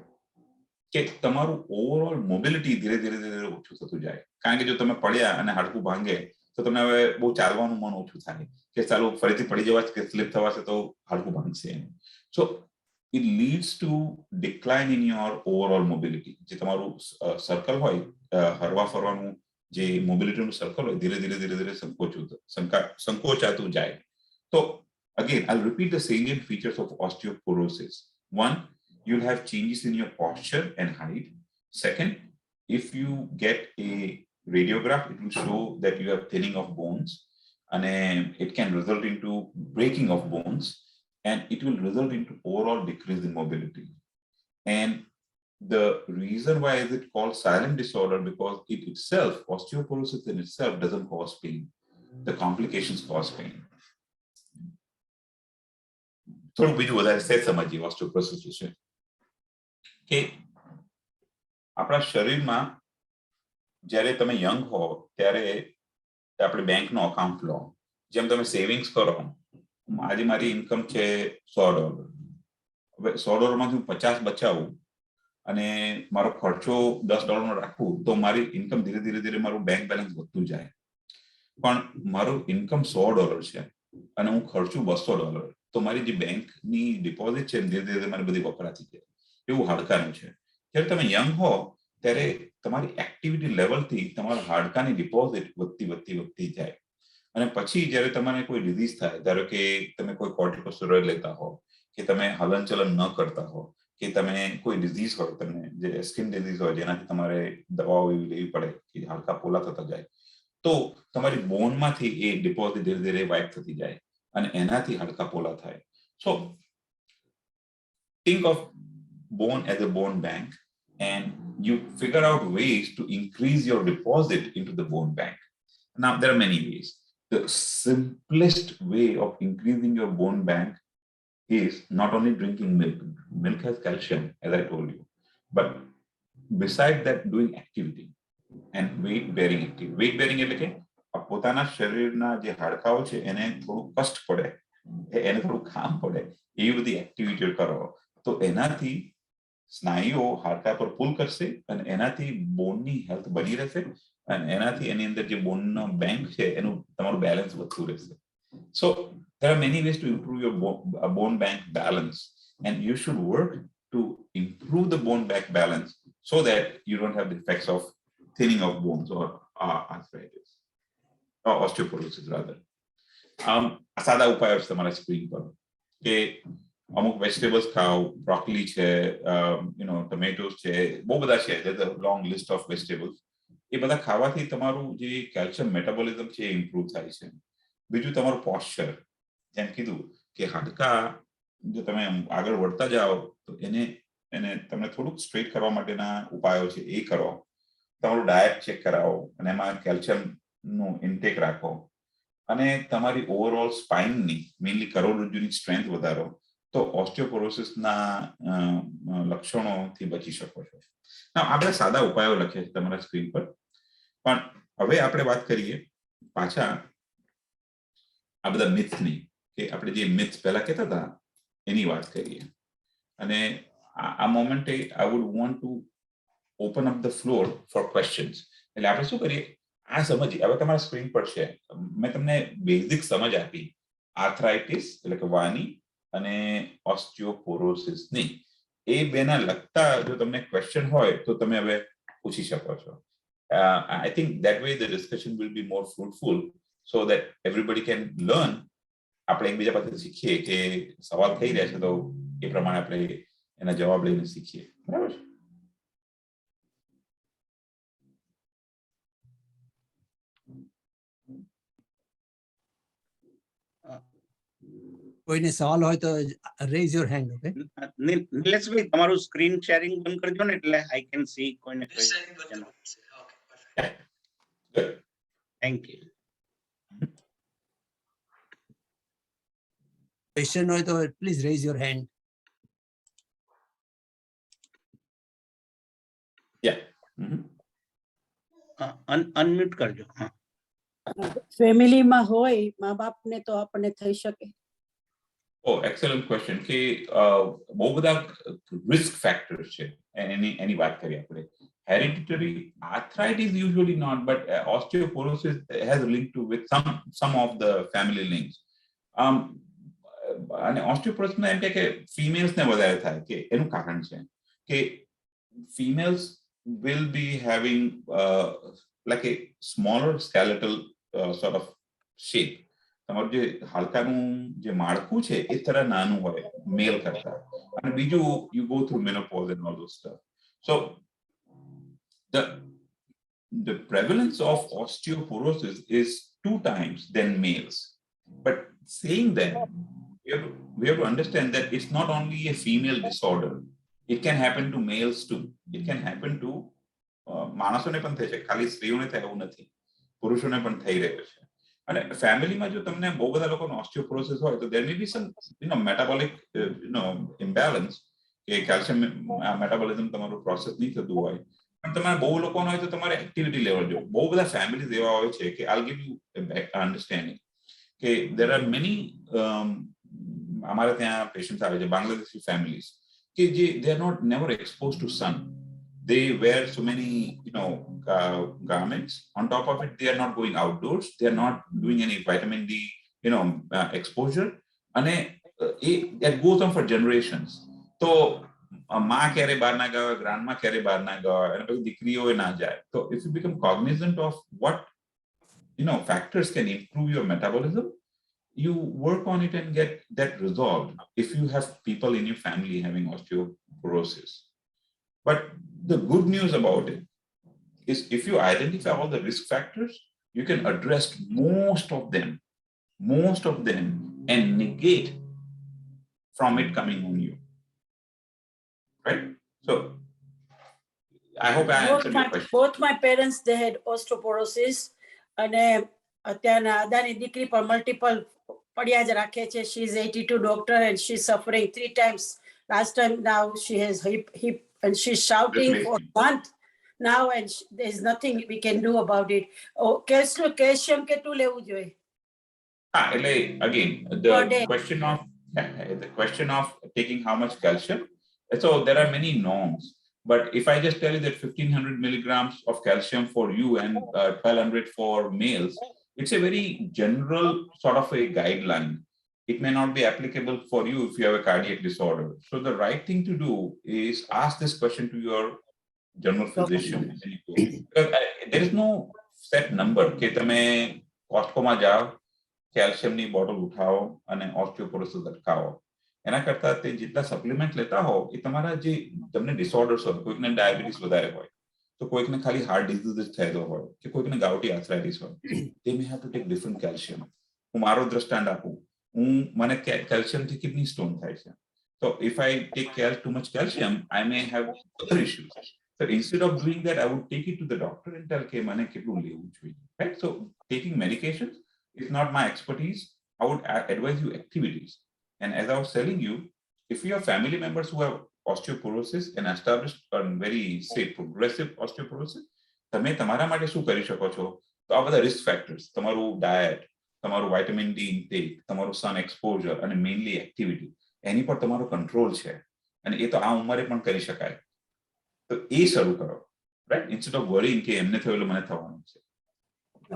કે તમારું ઓવરઓલ મોબિલિટી ધીરે ધીરે ધીરે ઓછું થતું જાય. કારણ કે જો તમે પડ્યા અને હાડકું ભાંગે તો તમને હવે બહુ ચાલવાનું મન ઓછું થાય કે ચાલો ફરીથી પડી જવા કે સ્લીપ થવાશે તો હાડકું ભાંગશે. સો it leads to decline in your overall mobility. જે તમારું સર્કલ હોય, હરવા ફરવાનું જે મોબિલિટીનું સર્કલ હોય, ધીરે ધીરે ધીરે ધીરે સંકોચાતું જાય. તો again, I'll repeat the salient features of osteoporosis. One, you'll have changes in your posture and height. Second, if you get a radiograph, it will show that you have thinning of bones, and it can result into breaking of bones, and it will result into overall decrease in mobility. And the reason why is it called silent disorder, because it itself, osteoporosis in itself doesn't cause pain. The complications cause pain. થોડું બીજું વધારે સેજ સમજીએ ઓસ્ટિયોપોરોસિસ વિશે કે આપણા શરીરમાં જ્યારે તમે યંગ હો ત્યારે આપણે બેંકનો અકાઉન્ટ લો, જેમ તમે સેવિંગ્સ કરો. આજે મારી ઇન્કમ છે $100. હવે $100માંથી હું 50 બચાવું અને મારો ખર્ચો $10 રાખું તો મારી ઇન્કમ ધીરે ધીરે ધીરે મારું બેંક બેલેન્સ વધતું જાય. પણ મારું ઇન્કમ $100 છે અને હું ખર્ચું $200 તો મારી જે બેંકની ડિપોઝિટ છે ધીરે ધીરે મારી બધી વપરાતી જાય. એવું હાડકાનું છે. જ્યારે તમે યંગ હો ત્યારે તમારી એક્ટિવિટી લેવલથી તમારા હાડકાની ડિપોઝિટ વધતી વધતી વધતી જાય. અને પછી જ્યારે તમારે કોઈ ડિઝીઝ થાય, ધારો કે તમે કોઈ કોર્ટિકોસ્ટેરોઇડ લેતા હો કે તમે હલનચલન ન કરતા હો કે તમે કોઈ ડિઝીઝ હોય, તમને જે સ્કિન ડિઝીઝ હોય જેનાથી તમારે દવાઓ એવી લેવી પડે કે હાડકા પોલા થતા જાય, તો તમારી બોનમાંથી એ ડિપોઝિટ ધીરે ધીરે વાઇપ થતી જાય અને એનાથી હાડકા પોલા થાય. સો think of bone as a bone bank and you figure out ways to increase your deposit into the bone bank. Now there are many ways. The simplest way of increasing your bone bank is not only drinking milk. Milk has calcium, as I told you, but besides that, doing activity and weight bearing activity. Weight bearing એટલે કે પોતાના શરીરના જે હાડકાઓ છે એને થોડું કષ્ટ પડે, એને થોડું કામ પડે, એવી બધી એક્ટિવિટી કરો તો એનાથી સ્નાયુઓ હાડકા પર પુલ કરશે અને એનાથી બોનની હેલ્થ બની રહેશે અને એનાથી એની અંદર જે બોનનો બેંક છે એનું તમારું બેલેન્સ વધતું રહેશે. So there are many ways to improve your bone bank balance, and you should work to improve the bone bank balance so that you don't have the effects of thinning of bones or arthritis or osteoporosis rather. સાદા ઉપાયો છે તમારા સ્ક્રીન પર કે અમુક વેજીટેબલ્સ ખાઓ, બ્રોકોલી છે, ટમેટોસ છે, બહુ બધા છે, there's a long list of vegetables. એ બધા ખાવાથી તમારું જે કેલ્શિયમ મેટાબોલિઝમ છે એ ઇમ્પ્રૂવ થાય છે. બીજું તમારું પોસ્ચર, જેમ કીધું કે હાડકા જો તમે આગળ વધતા જાઓ તો એને તમને થોડુંક સ્ટ્રેટ કરવા માટેના ઉપાયો છે એ કરો. તમારું ડાયટ ચેક કરાવો અને એમાં કેલ્શિયમનું ઇન્ટેક રાખો અને તમારી ઓવરઓલ સ્પાઇનની મેઇનલી કરોડરજ્જુની સ્ટ્રેન્થ વધારો તો ઓસ્ટિયોપોરોસિસના લક્ષણોથી બચી શકો છો. આ બધા સાદા ઉપાયો લખે છે તમારા સ્ક્રીન પર, પણ હવે આપણે વાત કરીએ પાછા આ બધા મિથ્સની, કે આપણે જે મિથ્સ પહેલા કહેતા હતા એની વાત કરીએ. અને આ મોમેન્ટે I would want to open up the floor for questions. એટલે આપણે શું કરીએ, આ સમજીએ. હવે તમારા સ્ક્રીન પર છે, મેં તમને બેઝિક સમજ આપી આર્થરાઇટિસ એટલે કે વાની અને ઓસ્ટિયોપોરોસિસની. એ બેના લગતા જો તમને ક્વેશ્ચન હોય તો તમે હવે પૂછી શકો છો. I think that way the discussion will be more fruitful so that everybody can learn. આપણે એકબીજા પાસેથી શીખીએ કે સવાલ થઈ રહ્યા છે તો એ પ્રમાણે આપણે એના જવાબ લઈને શીખીએ. બરાબર છે? કોઈને સવાલ હોય તો રેઝ યોર હેન્ડ. ઓકે, નિલેશભાઈ તમારું સ્ક્રીન શેરિંગ બંધ કરજો ને એટલે આઈ કેન સી કોઈને. Thank you. ક્વેશ્ચન હોય તો please rays your hand. Unmute કરજો. હા, ફેમિલીમાં હોય મા બાપને તો આપણને થઈ શકે. Oh, excellent question. કે બહુ બધા risk factors છે એની વાત કરીએ આપણે. Hereditary arthritis usually not, but osteoporosis has a link to with some of the family links. અને osteoporosis એમ કે females ને વધારે થાય કે એનું કારણ છે કે females will be having like a smaller skeletal sort of shape. તમારું જે હાડકાનું જે માળખું છે એ તરફ નાનું હોય મેલ કરતા, અને બીજું you go through menopause and all those stuff. So the prevalence of osteoporosis is 2 times than males. But saying that, we have to understand that it's not only a female disorder. It can happen to males too. It can happen to માણસોને પણ થઈ શકે, ખાલી સ્ત્રીઓને થાય એવું નથી, પુરુષોને પણ થઈ રહ્યો છે. અને ફેમિલીમાં જો તમને બહુ બધા લોકોનો ઓસ્ટિયોપોરોસિસ હોય તો there may be some metabolic imbalance, કે કેલ્શિયમ મેટાબોલિઝમ તમારું પ્રોસેસ નહીં થતું હોય. પણ તમારે બહુ લોકોનો હોય તો તમારે એક્ટિવિટી લેવલ જો. બહુ બધા ફેમિલીઝ એવા હોય છે કે I'll give you understanding કે there are many અમારે ત્યાં પેશન્ટ્સ આવે છે બાંગ્લાદેશી ફેમિલીઝ કે જે they are not never exposed to sun. They wear so many garments. On top of it, they are not going outdoors. They are not doing any vitamin D exposure, and that goes on for generations. So ma ક્યારે બહાર ના ગયા, grandma ક્યારે બહાર ના ગયા, અને પછી દીકરીઓ ના જાય. So if you become cognizant of what factors can improve your metabolism, you work on it and get that resolved if you have people in your family having osteoporosis. But the good news about it is if you identify all the risk factors, you can address most of them, and negate from it coming on you. Right? So I hope I answered your question. Both my parents, they had osteoporosis. અને અત્યારના અદાની દીકરી પણ multiple પડ્યા જ રાખે છે. She's 82 doctor and she's suffering 3 times. Last time now she has hip and she's shouting for a month now and there's nothing we can do about it. Calcium કેટલું લેવું જોઈએ? Again, the question of taking how much calcium. So there are many norms. But if I just tell you that 1500 milligrams of calcium for you and 1200 for males, it's a very general sort of a guideline. It may not be applicable for you if you have a cardiac disorder. So the right thing to do is ask this question to your general physician. Because there is no set number. કે તમે Costco જાઓ, કેલ્શિયમની બોટલ ઉઠાવો અને ઓસ્ટિયોપોરોસિસ અટકાવો. એના કરતા તે જેટલા સપ્લિમેન્ટ લેતા હો એ તમારા જે તમને ડિસઓર્ડર્સ હોય, કોઈકને ડાયાબિટીસ વધારે હોય, તો કોઈકને ખાલી હાર્ટ ડિઝીઝ થયેલો હોય, કે કોઈકને ગાઉટી આર્થરાઇટિસ હોય, they may have to take different calcium. હું મારો દ્રષ્ટાંત આપું, મને કેલ્શિયમથી કિડની સ્ટોન થાય છે. So if I take too much calcium, I may have other issues. So instead of doing that, I would take it to the doctor and tell કે મને કેટલું લેવું જોઈએ. Right? So taking medications is not my expertise. I would advise you activities. And as I was telling you, if you have family members who have osteoporosis and established very, say, progressive osteoporosis, તમે તમારા માટે શું કરી શકો છો? તો આ બધા risk factors, તમારું diet, તમારું vitamin D intake, તમારું sun exposure અને mainly activity, એની પર તમારો control છે. અને એ તો આ ઉંમરે પણ કરી શકાય. તો એ શરૂ કરો, right? Instead of worrying કે એમને થયેલું મને થવાનું છે.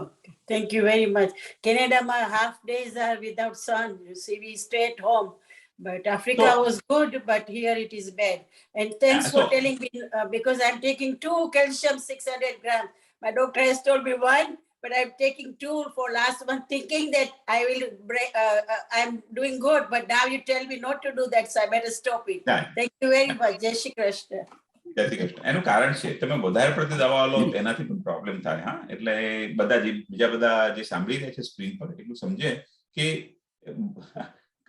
Okay. Thank you very much. Canada, my half days are without sun. You see, we stay at home. But Africa was good, but here it is bad. And thanks for telling me, because I'm taking 2 calcium 600 grams. My doctor has told me 1, but I'm taking 2 for last month, thinking that I will I'm doing good. But now you tell me not to do that, so I better stop it. Thank you very much. Jai Shri Krishna. એનું કારણ છે તમે વધારે પડતી દવા લો એનાથી પણ પ્રોબ્લેમ થાય. હા, એટલે બધા બીજા બધા જે સાંભળી રહ્યા છે સ્ક્રીન પર એટલું સમજે કે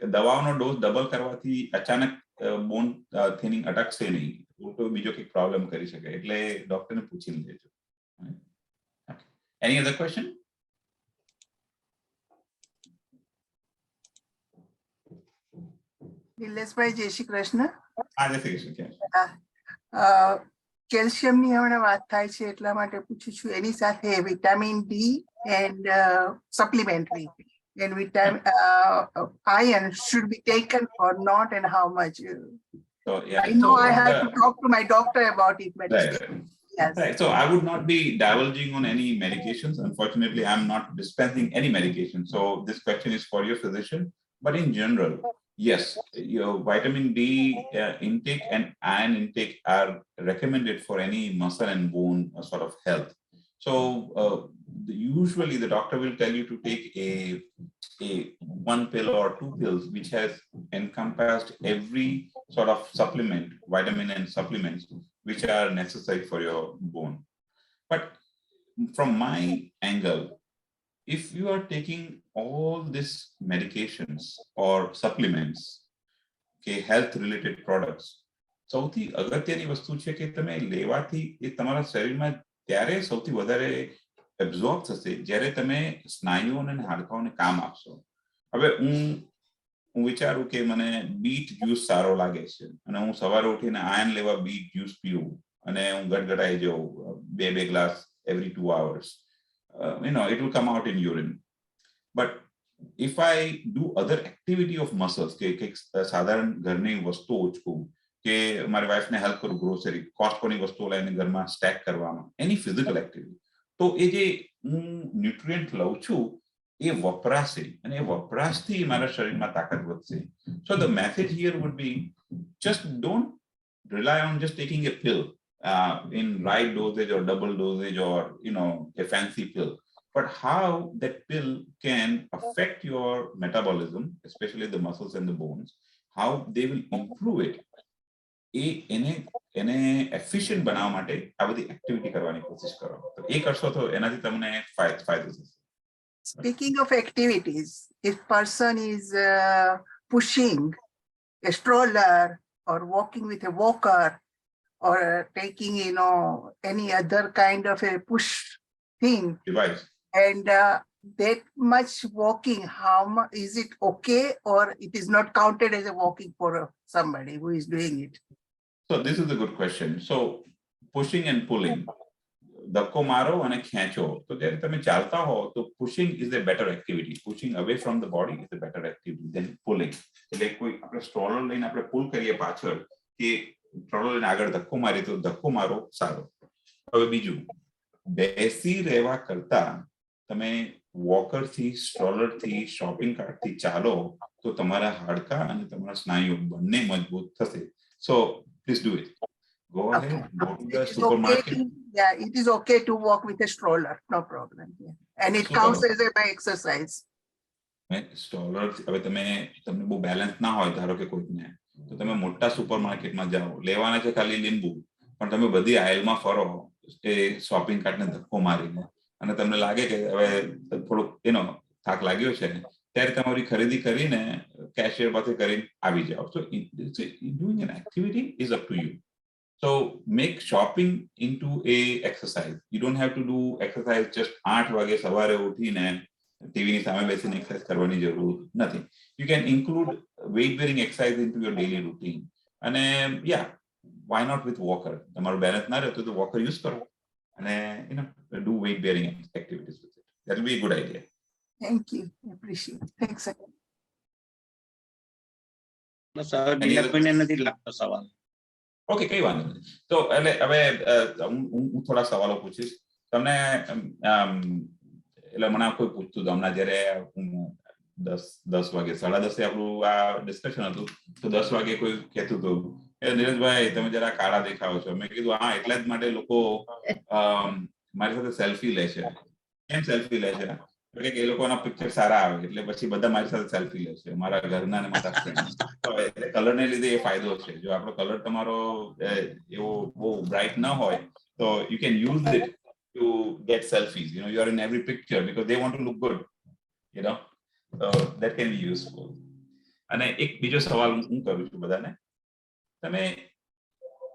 દવાઓનો ડોઝ ડબલ કરવાથી અચાનક બોન થિનિંગ અટકશે નહીં, ઉલટો બીજો કંઈક પ્રોબ્લેમ કરી શકે. એટલે ડોક્ટરને પૂછી લેજો. Any other question? નિલેશભાઈ, જય શ્રી કૃષ્ણ. હા, જય શ્રી કૃષ્ણ. કેલ્શિયમની હમણાં વાત થાય છે એટલા માટે પૂછું છું. એની સાથે vitamin D and supplementary and vitamin iron should be taken or not, and how much? So yeah, I know I have to talk to my doctor about it, but yes. Right. So I would not be divulging on any medications. Unfortunately, I'm not dispensing any medication. So this question is for your physician. But in general, yes, your vitamin D intake and iron intake are recommended for any muscle and bone sort of health. So usually the doctor will tell you to take a 1 pill or 2 pills, which has encompassed every sort of supplement, vitamin and supplements, which are necessary for your bone. But from my angle, if you are taking all these medications or supplements, okay, health related products, સૌથી અગત્યની વસ્તુ છે કે તમે લેવાથી એ તમારા શરીરમાં ત્યારે સૌથી વધારે એબ્ઝોર્બ થશે જ્યારે તમે સ્નાયુઓને અને હાડકાઓને કામ આપશો. હવે હું વિચારું કે મને બીટ જ્યુસ સારો લાગે છે અને હું સવારે ઉઠીને આયન લેવા બીટ જ્યુસ પીવું અને હું ગટગટાઈ જાઉં 2 glass every 2 hours. It will come out in urine. But if I do other activity of muscles, કે સાધારણ ઘરની વસ્તુઓ ઉચકું, કે મારી વાઈફને હેલ્પ કરું ગ્રોસરી, કોસ્ટકોની વસ્તુઓ લઈને ઘરમાં સ્ટેક કરવામાં, એની ફિઝિકલ એક્ટિવિટી, તો એ જે હું ન્યુટ્રિયન્ટ લઉં છું એ વપરાશે અને એ વપરાશથી મારા શરીરમાં તાકાત વધશે. So the message here would be, just don't rely on just taking a pill in right dosage or double dosage or a fancy pill. but how that pill can affect your metabolism, especially the muscles and the bones, how they will improve it, એને એફિશિયન્ટ બનાવવા માટે આ બધી એક્ટિવિટી કરવાની કોશિશ કરો. તો એ કરશો તો એનાથી તમને ફાયદો થશે. Speaking of activities, if person is pushing a stroller or walking with a walker or taking, any other kind of a push thing, Device. and that much walking, how much is it okay, or it is not counted as a walking for somebody who is doing it? So this is a good question. So pushing and pulling, ધક્કો મારો અને ખેંચો. તો જ્યારે તમે ચાલતા હો તો pushing is a better activity. Pushing away from the body is a better activity than pulling. એટલે કોઈ આપણે સ્ટ્રોલર લઈને આપણે પુલ કરીએ પાછળ કે સ્ટ્રોલર લઈને આગળ ધક્કો મારીએ તો ધક્કો મારો સારો. હવે બીજું, બેસી રહેવા કરતા તમે વોકર થી, સ્ટ્રોલર થી, શોપિંગ કાર્ટ થી ચાલો તો તમારા હાડકા અને તમારા સ્નાયુઓ બંને મજબૂત થશે. So please do it. Go ahead, go to the It is supermarket. it is okay to walk with a stroller, no problem. Yeah. And it counts as a by exercise. સ્ટ્રોલર હવે તમને બહુ બેલેન્સ ના હોય, ધારો કે કોઈને, તો તમે મોટા સુપરમાર્કેટમાં જાઓ, લેવાના છે ખાલી લીંબુ, પણ તમે બધી આયલમાં ફરો એ શોપિંગ કાર્ટને ધક્કો મારીને, અને તમને લાગે કે હવે થોડુંક થાક લાગ્યો છે, ત્યારે તમારી ખરીદી કરીને કેશિયર પાસે કરીને આવી જાઓ. So doing an activity is up to you. So make shopping into a exercise. You don't have to do exercise just 8 વાગે સવારે ઉઠીને ટીવીની સામે બેસીને એક્સરસાઇઝ કરવાની જરૂર નથી. You can include weight bearing exercise into your daily routine. અને yeah, why not with walker? તમારું બેલેન્સ ના રહે તો walker use કરો અને do weight bearing activities with it. That will be a good idea. Thank you. I appreciate it. Thanks. દિલીપભાઈને નથી લાગતો સવાલ. ઓકે, કઈ વાંધો નથી. તો એટલે હવે હું થોડા સવાલો પૂછીશ તમને. એટલે મને કોઈ પૂછતું હતું હમણાં, જયારે 10 વાગે 10:30 આપણું આ ડિસ્કશન હતું, તો 10 વાગે કોઈ કહેતું હતું એ નીરજભાઈ તમે જરા કાળા દેખાવો છો. મેં કીધું હા, એટલા જ માટે લોકો મારી સાથે સેલ્ફી લે છે. કેમ સેલ્ફી લે છે? કે એ લોકોના પિક્ચર સારા આવે એટલે પછી બધા મારી સાથે સેલ્ફી લે છે, મારા ઘરના ને મારા ફ્રેન્ડ. કલરને લીધે એ ફાયદો છે. જો આપણો કલર તમારો એવો બહુ બ્રાઇટ ન હોય તો you can use it to get selfies. You are in every picture because they want to look good. So that can be useful. અને એક બીજો સવાલ હું કરું છું બધાને,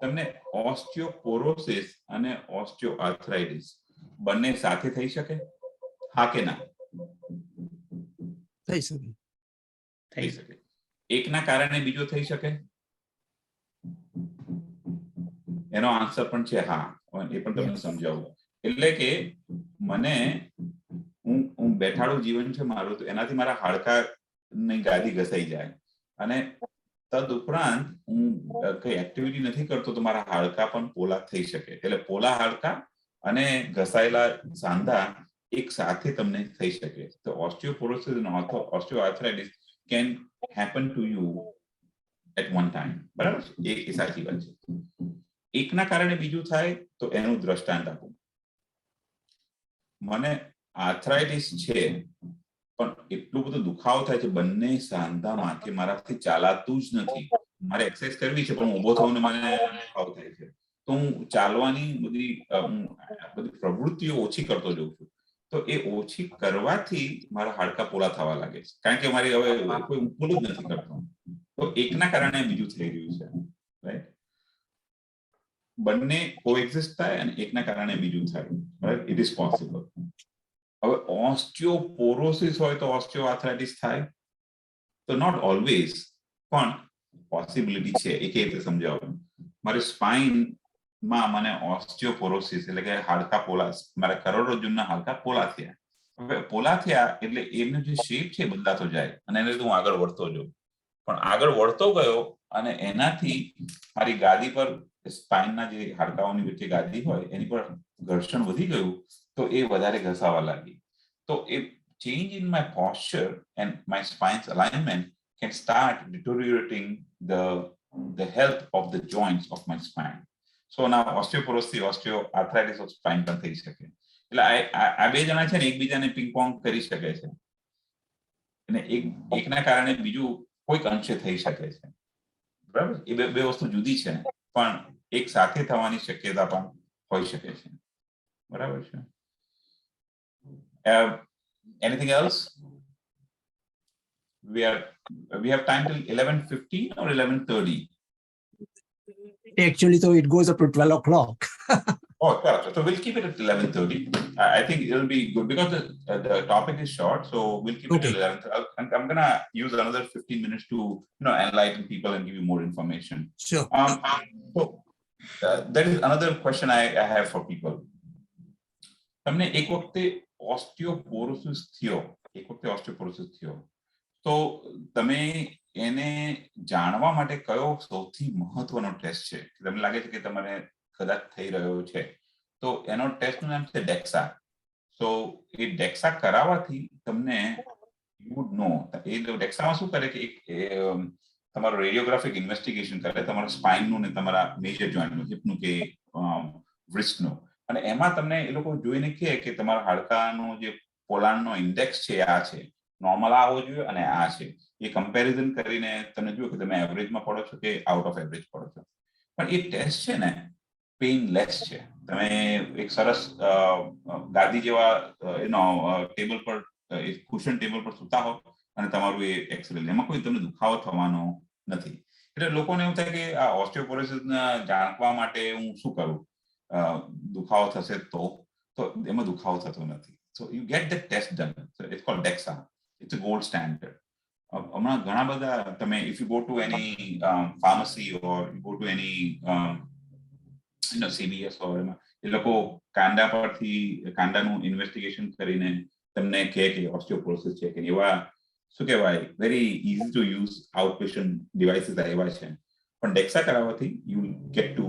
તમને ઓસ્ટિયોપોરોસિસ અને ઓસ્ટિયોઆર્થરાઇટિસ બંને સાથે થઈ શકે? હા કે ના? થઈ શકે. થઈ શકે. એકના કારણે બીજો થઈ શકે? એનો આન્સર પણ છે હા. એ પણ તમને સમજાવું. એટલે કે મને હું બેઠાડું જીવન છે મારું, તો એનાથી મારા હાડકાની ગાદી ઘસાઈ જાય, અને તદ ઉપરાંત હું કઈ એક્ટિવિટી નથી કરતો તો મારા હાડકા પણ પોલા થઈ શકે. એટલે પોલા હાડકા અને ઘસાયેલા સાંધા એક સાથે તમને થઈ શકે. તો ઓસ્ટિયોપોરોસિસ અને osteoarthritis can happen to you at one time. બરાબર છે? એ સાચી વાત છે. એકના કારણે બીજું થાય તો એનું દ્રષ્ટાંત આપું. મને આર્થરાઇટિસ છે પણ એટલું બધું દુખાવો થાય છે બંને સાંધામાં કે મારાથી ચાલાતું જ નથી. મારે એક્સરસાઇઝ કરવી છે પણ ઊભો થઈને મને દુખાવો થાય છે, તો હું ચાલવાની બધી પ્રવૃત્તિઓ ઓછી કરતો જઉં છું. તો એ ઓછી કરવાથી મારા હાડકા પોલા થવા લાગે છે, કારણ કે મારી હવે કોઈ ઊંઘું જ નથી કરતો. તો એકના કારણે બીજું થઈ રહ્યું છે. રાઈટ? બંને કોએક્ઝિસ્ટ થાય અને એકના કારણે બીજું થાય. રાઈટ? It is possible. હવે ઓસ્ટિયોપોરોસિસ હોય તો ઓસ્ટિયોઆર્થરાઇટિસ થાય? તો નોટ ઓલવેઝ, પણ પોસિબિલિટી છે. એ કેવી રીતે સમજાવું? મારી સ્પાઇનમાં મને ઓસ્ટિયોપોરોસિસ એટલે કે હાડકા પોલા, મારા કરોડરજ્જુના હાડકા પોલા થયા. હવે પોલા થયા એટલે એમનો જે શેપ છે બદલાતો જાય, અને એને લીધે હું આગળ વધતો જાઉં. પણ આગળ વળતો ગયો અને એનાથી મારી ગાદી પર, સ્પાઇનના જે હાડકાઓની વચ્ચે ગાદી હોય એની પર ઘર્ષણ વધી ગયું, તો એ વધારે ઘસાવા લાગી. તો એ change in my posture and my spine's alignment can start deteriorating the health of the joints of my spine. So now osteoporosis, osteoarthritis of spine પણ થઈ શકે. એટલે આ બે જણા છે ને એકબીજાને પિંગ પોંગ કરી શકે છે અને એકના કારણે બીજું કોઈક અંશે થઈ શકે છે, બરાબર? એ બે વસ્તુ જુદી છે પણ એક સાથે થવાની શક્યતા પણ હોઈ શકે છે, બરાબર છે? Anything else? We have time till 11:15 or 11:30. Actually, so it goes up to 12 o'clock. Oh, gotcha. So we'll keep it at 11:30. I think it'll be good because the topic is short, so we'll keep it Okay. at 11:30. I'm gonna use another 15 minutes to enlighten people and give you more information. Sure. So there is another question I have for people. તમને એક વખતે ઓસ્ટિયોપોરોસિસ થયો, તો તમે એને જાણવા માટે કયો સૌથી મહત્વનો ટેસ્ટ છે? તમને લાગે છે કે તમારે કદાચ થઈ રહ્યો છે, તો એનો ટેસ્ટનું નામ છે ડેક્સા. સો એ ડેક્સા કરાવવાથી તમને યુ વુડ નો, એ ડેક્સામાં શું કરે કે તમારું રેડિયોગ્રાફિક ઇન્વેસ્ટિગેશન કરે તમારા સ્પાઇનનું ને તમારા મેજર જોઈન્ટનું, હિપનું કે વ્રિસ્ટનું, અને એમાં તમને એ લોકો જોઈને કહે કે તમારા હાડકાનો જે પોલાણનો ઇન્ડેક્સ છે આ છે, નોર્મલ આવવો જોઈએ અને આ છે. એ કમ્પેરિઝન કરીને તમે જુઓ કે તમે એવરેજમાં પડો છો કે આઉટ ઓફ એવરેજ પડો છો. પણ એ ટેસ્ટ છે ને પેઇનલેસ છે. તમે એક સરસ ગાદી જેવા ટેબલ પર, કુશન ટેબલ પર સૂતા હો અને તમારું એ એક્સરે એમાં કોઈ તમને દુખાવો થવાનો નથી. એટલે લોકોને એવું થાય કે આ ઓસ્ટિયોપોરોસિસ જાણવા માટે હું શું કરું, દુખાવો થશે તો એમાં દુખાવો થતો નથી. So you get the test done. So it's called DEXA. It's a gold standard. હમણાં ઘણા બધા તમે if you go to any pharmacy or you go to any CVS or એ લોકો કાંડાનું ઇન્વેસ્ટિગેશન કરીને તમને કહે કે ઓસ્ટિયોપોરોસિસ છે કે એવા શું કહેવાય very easy to use out patient devices આવ્યા છે. પણ ડેક્સા કરાવવાથી you get to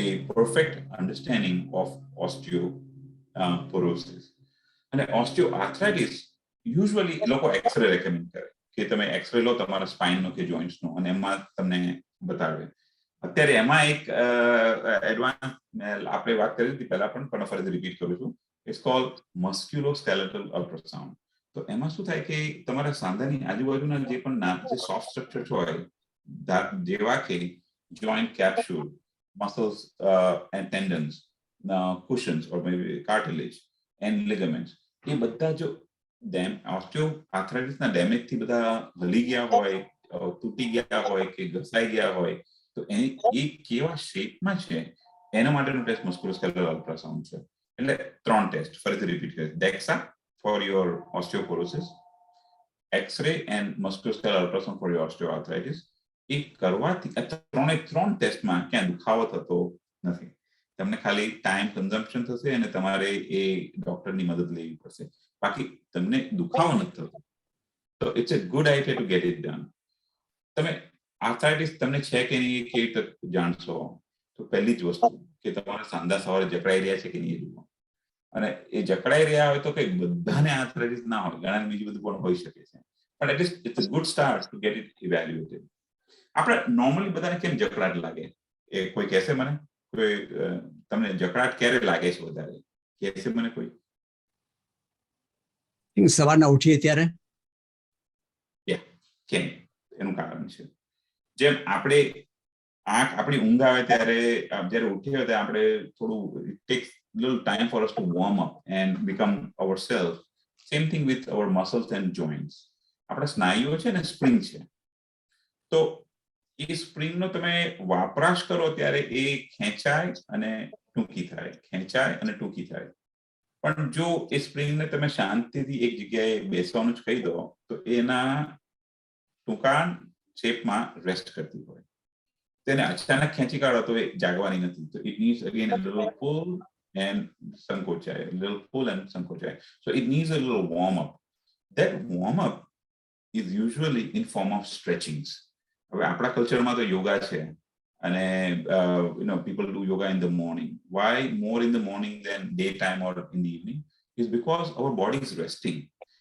a perfect understanding of osteoporosis. અને osteoarthritis usually લોકો એક્સરે રેકમેન્ડ કરે કે તમે એક્સરે લો તમારા સ્પાઇનનો કે જોઇન્ટ્સનો અને એમાં તમને બતાવે. અત્યારે એમાં એક એડવાન્સ આપણે વાત કરી હતી પહેલા પણ ફરીથી રિપીટ કરું છું. It's called musculoskeletal ultrasound. તો એમાં શું થાય કે તમારા સાંધાની આજુબાજુના જે પણ જે સોફ્ટ સ્ટ્રક્ચર હોય જેવા કે joint capsule, muscles and tendons, cushions or maybe cartilage and ligaments, એ બધા જો ઓસ્ટિયોઆર્થ્રાઇટિસના ડેમેજથી બધા હલી ગયા હોય, તૂટી ગયા હોય કે ઘસાઈ ગયા હોય, તો એ કેવા શેપમાં છે એના માટેનો ટેસ્ટ મસ્ક્યુલોસ્કેલેટલ અલ્ટ્રાસાઉન્ડ છે. એટલે 3 ટેસ્ટ ફરીથી રિપીટ કરીશ. DEXA for your osteoporosis, x-ray and musculoskeletal ultrasound for your osteoarthritis. એ કરવાથી 3 ટેસ્ટમાં ક્યાં દુખાવો થતો નથી. તમને ખાલી ટાઈમ કન્ઝમ્પશન થશે અને તમારે એ ડોક્ટરની મદદ લેવી પડશે. બાકી તમને દુખાવો નથી થતો. તો it's a good idea to get it done. તમે આર્થરાઇટિસ તમને છે કે નહીં એ કેવી રીતે જાણશો? તો પહેલી જ વસ્તુ કે તમારા સાંધા સવારે જકડાઈ રહ્યા છે કે નહીં એ જુઓ. અને એ જકડાઈ રહ્યા હોય તો કઈ બધાને આર્થરાઇટિસ ના હોય, ઘણાને બીજું બધું પણ હોઈ શકે છે. પણ at least it's a good start to get it evaluated. આપણે નોર્મલી બધાને કેમ જકડાટ લાગે એ કોઈ કહેશે મને? કોઈ તમને જકડાટ ક્યારે લાગે છે વધારે? કહેશે મને કોઈ? સવારના ઉઠીએ ત્યારે. કેમ? એનું કારણ છે જેમ આપણી ઊંઘ આવે ત્યારે જ્યારે ઉઠીએ ત્યારે આપણે થોડું it takes little time for us to warm up and become ourselves. Same thing with our muscles and joints. આપણા સ્નાયુઓ છે ને સ્પ્રિંગ છે. તો એ સ્પ્રિંગનો તમે વપરાશ કરો ત્યારે એ ખેંચાય અને ટૂંકી થાય, ખેંચાય અને ટૂંકી થાય. પણ જો એ સ્પ્રિંગને તમે શાંતિથી એક જગ્યાએ બેસવાનું જ કહી દો તો એના ટૂંકા શેપમાં રેસ્ટ કરતી હોય. તેને અચાનક ખેંચી કાઢો તો એ જાગવાની નથી. તો it needs again a little pull and સંકોચાય, a little pull and સંકોચાય. So it needs a little warm up. That warm up is usually in form of stretchings. હવે આપણા કલ્ચરમાં તો યોગા છે અને people do yoga in the morning. Why more in the morning than daytime or in the evening? Is because our body is resting,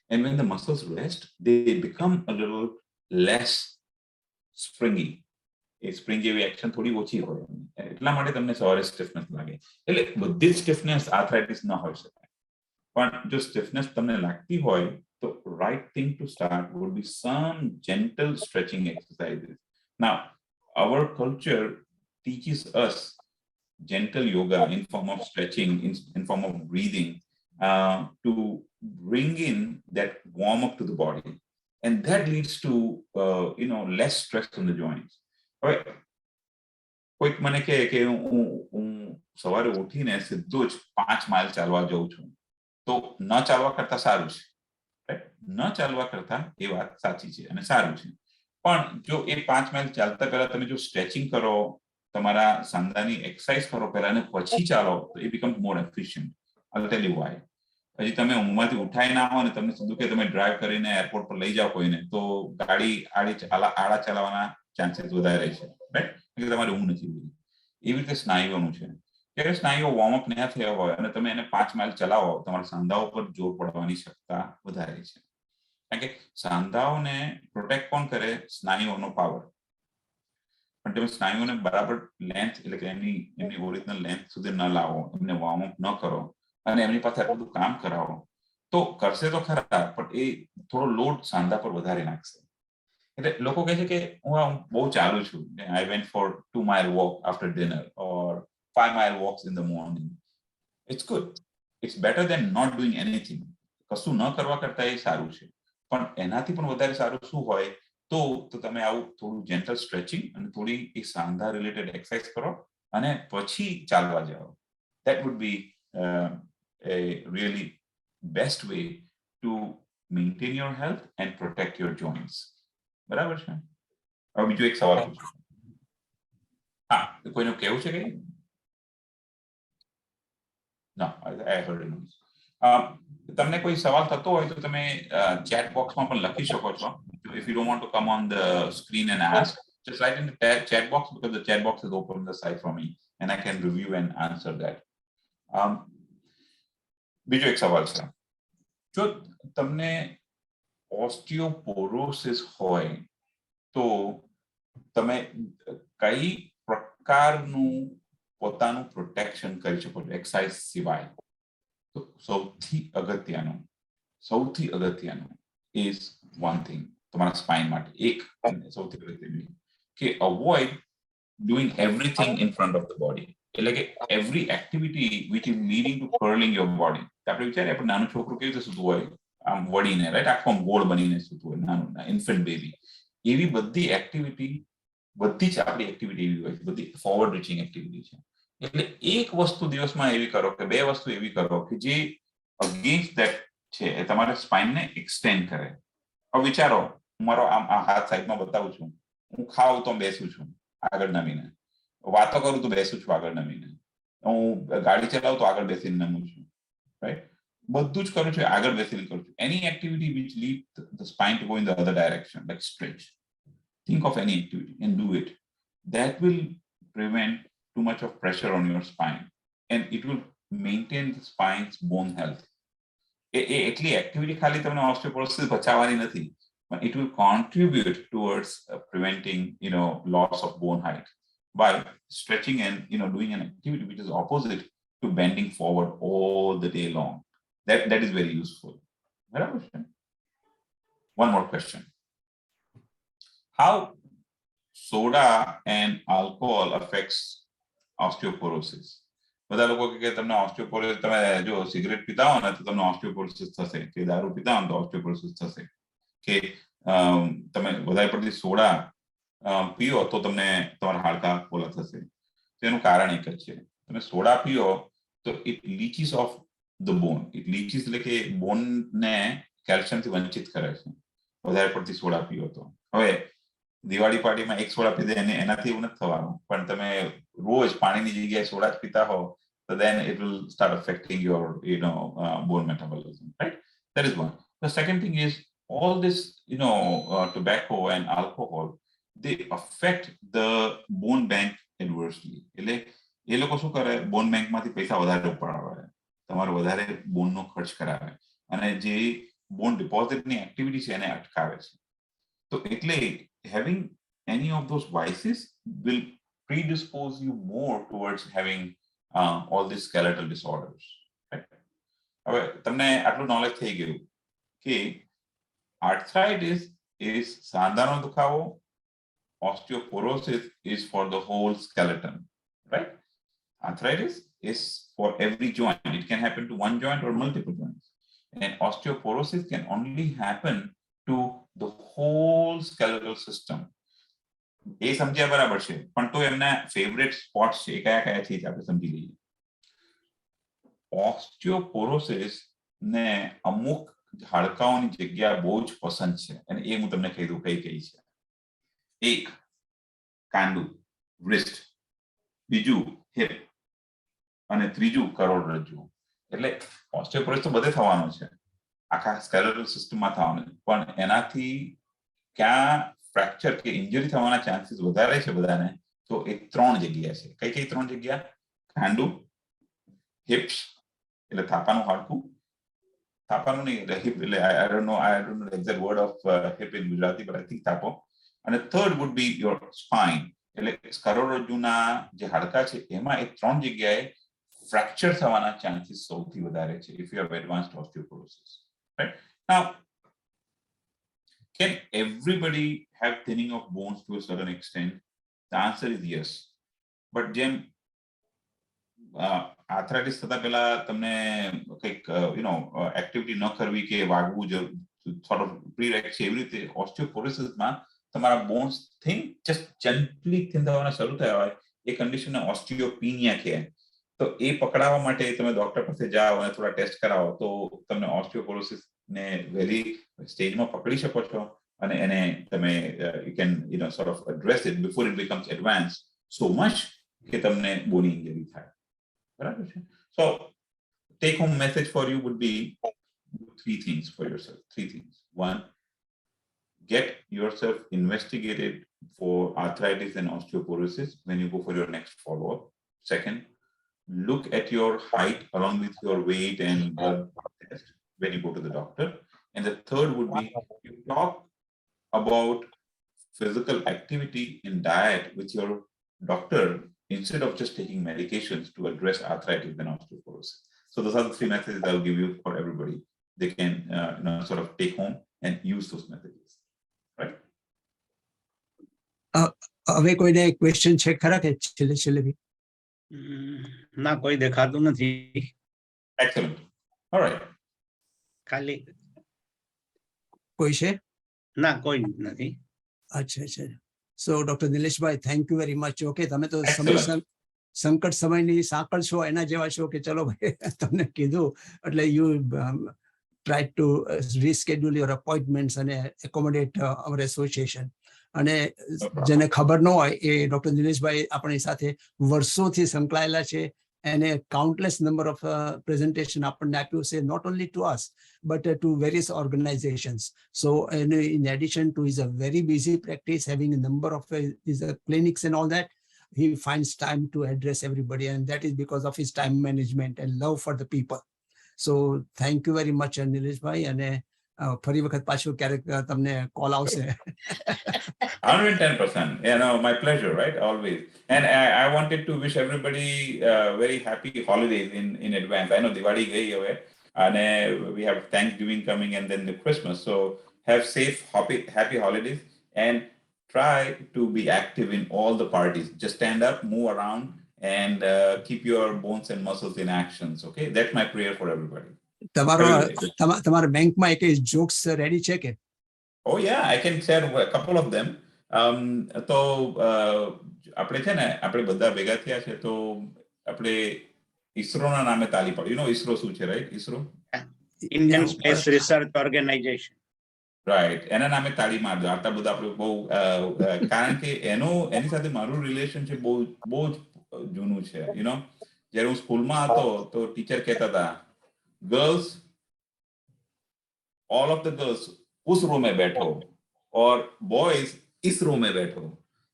and when the muscles rest they become a little less springy. A spring જેવી એક્શન થોડી ઓછી હોય, એટલા માટે તમને સવારે સ્ટીફનેસ લાગે. એટલે બધી જ સ્ટીફનેસ આર્થરાઇટિસ ન હોઈ શકે. પણ જો સ્ટીફનેસ તમને લાગતી હોય તો right thing to start would be some gentle stretching exercises. Now, our culture teaches us gentle yoga in form of stretching, in form of breathing, to bring in that warm up to the body, and that leads to less stress on the joints. હવે કોઈક મને કહે કે હું સવારે ઉઠીને સીધો જ 5 માઇલ ચાલવા જઉં છું, તો ન ચાલવા કરતા સારું છે. ન ચાલવા કરતા એ વાત સાચી છે અને સારું છે, પણ જો એ 5 માઇલ ચાલતા પહેલા તમે જો સ્ટ્રેચિંગ કરો, તમારા સાંધાની એક્સરસાઇઝ કરો પહેલા અને પછી ચાલો, તો એ becomes more efficient. I'll tell you why. હજી તમે ઊંઘમાંથી ઉઠાઈ ના હો અને તમને સીધું કે તમે ડ્રાઈવ કરીને એરપોર્ટ પર લઈ જાઓ કોઈને, તો ગાડી આડા ચલાવવાના ચાન્સીસ વધારે છે, રાઈટ? કે તમારી ઊંઘ નથી લીધી. એવી રીતે સ્નાયુઓનું છે. જ્યારે સ્નાયુઓ વોર્મઅપ ના થયા હોય અને તમે એને 5 માઇલ ચલાવો, તમારા સાંધાઓ પર જોર પડવાની શક્યતા વધારે છે. કારણ કે સાંધાઓને પ્રોટેક્ટ કોણ કરે? સ્નાયુઓનો પાવર. પણ તમે સ્નાયુઓને બરાબર લેન્થ, એટલે કે એમની ઓરિજિનલ લેન્થ સુધી ન લાવો, એમને વોર્મઅપ ન કરો અને એમની પાસે આટલું બધું કામ કરાવો, તો કરશે તો ખરા, પણ એ થોડો લોડ સાંધા પર વધારે નાખશે. એટલે લોકો કહે છે કે હું બહુ ચાલુ છું, I went for 2 mile walk after dinner or 5 mile walks in the morning. It's good. It's better than not doing anything. કશું ન કરવા કરતા એ સારું છે. પણ એનાથી પણ વધારે સારું શું હોય? તો તમે આવું થોડું જેન્ટલ સ્ટ્રેચિંગ અને થોડી એ સાંધા રિલેટેડ એક્સરસાઇઝ કરો અને પછી ચાલવા જાઓ. That would be a really best way to maintain your health and protect your joints. બરાબર છે? હવે બીજો એક સવાલ પૂછું. હા, કોઈનું કેવું છે કઈ? No, I heard a noise. તમને કોઈ સવાલ થતો હોય તો તમે ચેટ બોક્સમાં પણ લખી શકો છો. If you don't want to come on the screen and ask, just write in the chat box, because the chat box is open on the side for me and I can review and answer that. બીજો એક સવાલ છે. જો તમને ઓસ્ટિયોપોરોસિસ હોય તો તમે કઈ પ્રકારનું પોતાનું પ્રોટેક્શન કરી શકો છો એક્સરસાઇઝ સિવાય? તો સૌથી અગત્યનું is one thing તમારા સ્પાઇન માટે. એક સૌથી અગત્યનું કે avoid doing everything in front of the body. એટલે કે every activity which is leading to curling your body. આપણે વિચારીએ આપણે નાનું છોકરું કેવી રીતે સૂતું હોય, આમ વળીને, રાઈટ? આખો ગોળ બનીને સૂતું હોય, નાનું ઇન્ફન્ટ બેબી. એવી બધી એક્ટિવિટી, બધી જ આપણી એક્ટિવિટી એવી હોય, બધી ફોરવર્ડ રીચિંગ એક્ટિવિટી છે. એટલે એક વસ્તુ દિવસમાં એવી કરો કે 2 વસ્તુ એવી કરો કે જે અગેન્સ્ટ ધેટ છે, એ તમારા સ્પાઇનને એક્સટેન્ડ કરે. હવે વિચારો, હું મારો આમ આ હાથ સાઈડમાં બતાવું છું, હું ખાઉં તો બેસું છું આગળ નમીને, વાતો કરું તો બેસું છું આગળ નમીને, હું ગાડી ચલાવું તો આગળ બેસીને નમું છું, રાઈટ? બધું જ કરું છું આગળ બેસીને કરું છું. એની activity which lead the spine to go in the other direction, like stretch. Think of any activity and do it. That will prevent too much of pressure on your spine and it will maintain the spine's bone health. એટલી એક્ટિવિટી ખાલી તમને ઓસ્ટિયોપોરોસિસ બચાવવાની નથી, but it will contribute towards preventing loss of bone height by stretching and doing an activity which is opposite to bending forward all the day long. That is very useful. One more question. How soda and alcohol affects osteoporosis? બધા લોકો કે તમને ઓસ્ટિયોપોરોસિસ, તમે જો સિગરેટ પીતા હો ને તો તમને ઓસ્ટિયોપોરોસિસ થશે, કે દારૂ પીતા હો તો ઓસ્ટિયોપોરોસિસ થશે, કે તમે વધારે પડતી સોડા પીઓ તો તમને તમારા હાડકા પોલા થશે. તેનું કારણ એક જ છે, તમે સોડા પીઓ તો it leaches of the bone. It leaches એટલે કે બોનને કેલ્શિયમથી વંચિત કરે છે વધારે પડતી સોડા પીઓ તો. હવે દિવાળી પાર્ટીમાં એક સોડા પીધે એનાથી એવું નથી થવાનું, પણ તમે રોજ પાણીની જગ્યાએ સોડા જ પીતા હો તો then it will start affecting your bone metabolism, right? That is one. The second thing is all this tobacco and alcohol, they affect the bone bank adversely. એટલે એ લોકો શું કરે, બોન બેંકમાંથી પૈસા વધારે ઉપાડે, તમારો વધારે બોનનો ખર્ચ કરાવે અને જે બોન ડિપોઝિટની એક્ટિવિટી છે એને અટકાવે છે. તો એટલે having any of those vices will predispose you more towards having all these skeletal disorders. Right? હવે તમને આટલું નોલેજ થઈ ગયું કે આર્થરાઇટિસ ઇઝ સાંધાનો દુખાવો, osteoporosis is for the whole skeleton, right? Arthritis is for every joint. It can happen to one joint or multiple joints. And osteoporosis can only happen to the whole skeletal system. એ સમજ્યા બરાબર છે, પણ તો એમના ફેવરેટ સ્પોટ્સ છે, કયા કયા છે આપણે સમજી લઈએ. ઓસ્ટિયોપોરોસિસ ને અમુક હાડકાઓની જગ્યા બહુ જ પસંદ છે, અને એ હું તમને કહી દઉં કઈ કઈ છે. એક કાંડુ, રિસ્ટ, બીજું હિપ, અને ત્રીજું કરોડરજ્જુ. એટલે ઓસ્ટિયોપોરોસિસ તો બધે થવાનું છે, આખા સ્કેલેટલ સિસ્ટમમાં થવાનું છે, પણ એનાથી ક્યાં ફ્રેક્ચર કે ઇન્જરી થવાના ચાન્સીસ વધારે છે બધાને, તો એ 3 જગ્યા છે. કઈ કઈ 3 જગ્યા? કાંડુ, હિપ્સ એટલે થાપાનું હાડકું, થાપાનું નહીં એટલે હિપ, એટલે I don't know the exact word of hip in Gujarati, but I think થાપો. અને third would be your spine, એટલે કરોડરજ્જુના જે હાડકા છે એમાં એ 3 જગ્યાએ ફ્રેક્ચર થવાના ચાન્સીસ સૌથી વધારે છે if you have advanced osteoporosis, right? Now, can everybody have thinning of bones to a certain extent? The answer is yes. But જેમ આર્થરાઇટિસ થતા પહેલા તમને કંઈક એક્ટિવિટી ન કરવી કે વાગવું sort of prerequisite છે, એવી રીતે ઓસ્ટિયોપોરોસિસમાં તમારા bones thin just gently thin થવાના શરૂ થયા હોય એ કન્ડિશનને ઓસ્ટિયોપીનિયા કહે. તો એ પકડાવવા માટે તમે ડોક્ટર પાસે જાઓ અને થોડા ટેસ્ટ કરાવો તો તમને ઓસ્ટિયોપોરોસિસ ને વહેલી સ્ટેજમાં પકડી શકો છો, અને એને તમે you can sort of address it before it becomes advanced so much કે તમને બોની ઇન્જરી થાય. બરાબર છે? So take home message for you would be 3 things for yourself. 3 things. 1, get yourself investigated for arthritis and osteoporosis when you go for your next follow-up. Second, look at your height along with your weight and blood test when you go to the doctor. And the third would be you talk about physical activity and diet with your doctor instead of just taking medications to address arthritis and osteoporosis. So those are the 3 messages I'll give you for everybody. They can sort of take home and use those messages, right? હવે કોઈને ક્વેશ્ચન છે ખરા કે છેલ્લે બી? ના, કોઈ દેખાતું નથી. Excellent. All right. ખાલી કોઈ છે? ના, કોઈ નથી. અચ્છા. So doctor Nileshbhai, thank you very much. Okay, તમે તો Excellent. સંકટ સમયની સાંકળ છો, એના જેવા છો કે ચલો ભાઈ તમને કીધું એટલે you try to reschedule your appointments and accommodate our association. અને જેને ખબર ન હોય એ ડોક્ટર નિલેશભાઈ આપણી સાથે વર્ષોથી સંકળાયેલા છે, એને કાઉન્ટલેસ નંબર ઓફ પ્રેઝન્ટેશન આપણને આપ્યું છે, not only to us but to various organizations. So in addition to his a very busy practice, having a number of his clinics and all that, he finds time to address everybody, and that is because of his time management and love for the people. So thank you very much Nilesh bhai, અને ફરી વખત પાછું ક્યારેક તમને કોલ આવશે. 110%. My pleasure, right? Always. And I wanted to wish everybody very happy holidays in advance. I know Diwali gayi hai, and we have Thanksgiving coming and then the Christmas. So have safe, happy holidays, and try to be active in all the parties. Just stand up, move around, and keep your bones and muscles in actions. Okay, that's my prayer for everybody. તમારા બેંકમાં એક જોક્સ રેડી છે કે? Oh yeah, I can share a couple of them. તો આપણે છે ને, આપણે બધા ભેગા થયા છે તો આપણે ઇસરોના નામે તાલી પાડી. ઇસરો શું છે, right? ISRO Indian space research organisation, right, એના નામે તાળી મારજો. આટલા બધા આપણે બહુ કારણ કે એની સાથે મારું રિલેશનશિપ બહુ જ જૂનું છે. જ્યારે હું સ્કૂલમાં હતો તો ટીચર કહેતા હતા, girls, all of the girls उस रो में बैठो और boys इस रो में बैठो.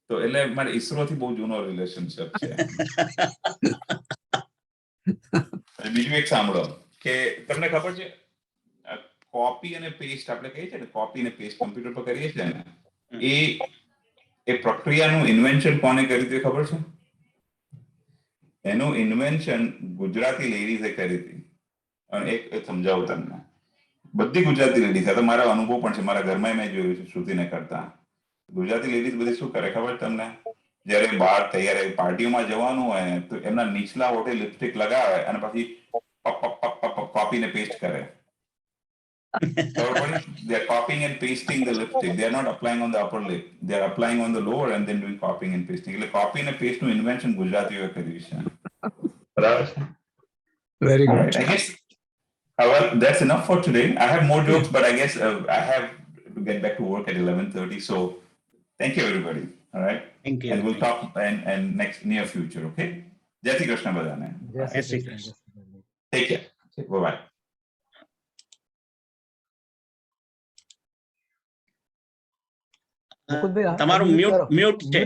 तो એટલે મારે ઈસરોથી બહુ જૂનો રિલેશનશિપ છે. બીજું એક સાંભળો કે તમને ખબર છે કોપી અને પેસ્ટ આપણે કહીએ છીએ ને, કોપી અને પેસ્ટ કમ્પ્યુટર પર કરીએ છીએ ને, એ પ્રક્રિયાનું ઇન્વેન્શન કોને કર્યું તે ખબર છે? એનું ઇન્વેન્શન ગુજરાતી લેડીઝે કરી હતી. અને એક સમજાવું તમને, બધી ગુજરાતી લેડીઝ, આ તો મારા અનુભવ પણ છે, મારા ઘરમાં મેં જોયું છે શ્રુતિને કરતા. ગુજરાતી લેડીઝ બધી શું કરે ખબર તમને? જયારે બહાર તૈયાર પાર્ટીઓમાં જવાનું હોય ને તો એમના નીચલા ઓઠે લિપસ્ટિક લગાવે અને પછી કોપીને પેસ્ટ કરે. They are copying and pasting the lipstick. They are not applying on the upper lip. They are applying on the lower and then doing copying and pasting. એટલે copy and paste નું invention ગુજરાતીઓએ કર્યું છે. બરાબર છે? Very good. Right. I guess well, that's enough for today. I have more jokes, but I guess I have to get back to work at 11:30. So thank you, everybody. All right. Thank you. And we'll talk and next near future. Okay. Jai Shri Krishna badaane. જય જય Shri Shri Krishna. Krishna. Take care. Bye bye. Mukundbhai, હા, તમારું unmute મ્યુટ કરો. મ્યુટ છે.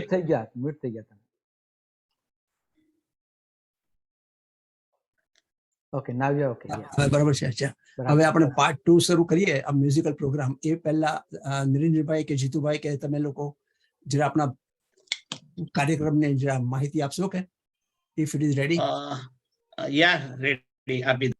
Mute થઈ ગયા તમે. Okay, now you okay. બરાબર છે. અચ્છા, હવે આપણે પાર્ટ 2 શરૂ કરીએ આ મ્યુઝિકલ પ્રોગ્રામ. એ પહેલા નિરેન્દ્રભાઈ કે જીતુભાઈ કે તમે લોકો જરા આપણા કાર્યક્રમને જરા માહિતી આપશો કે if it is ready? Yeah, ready. આપી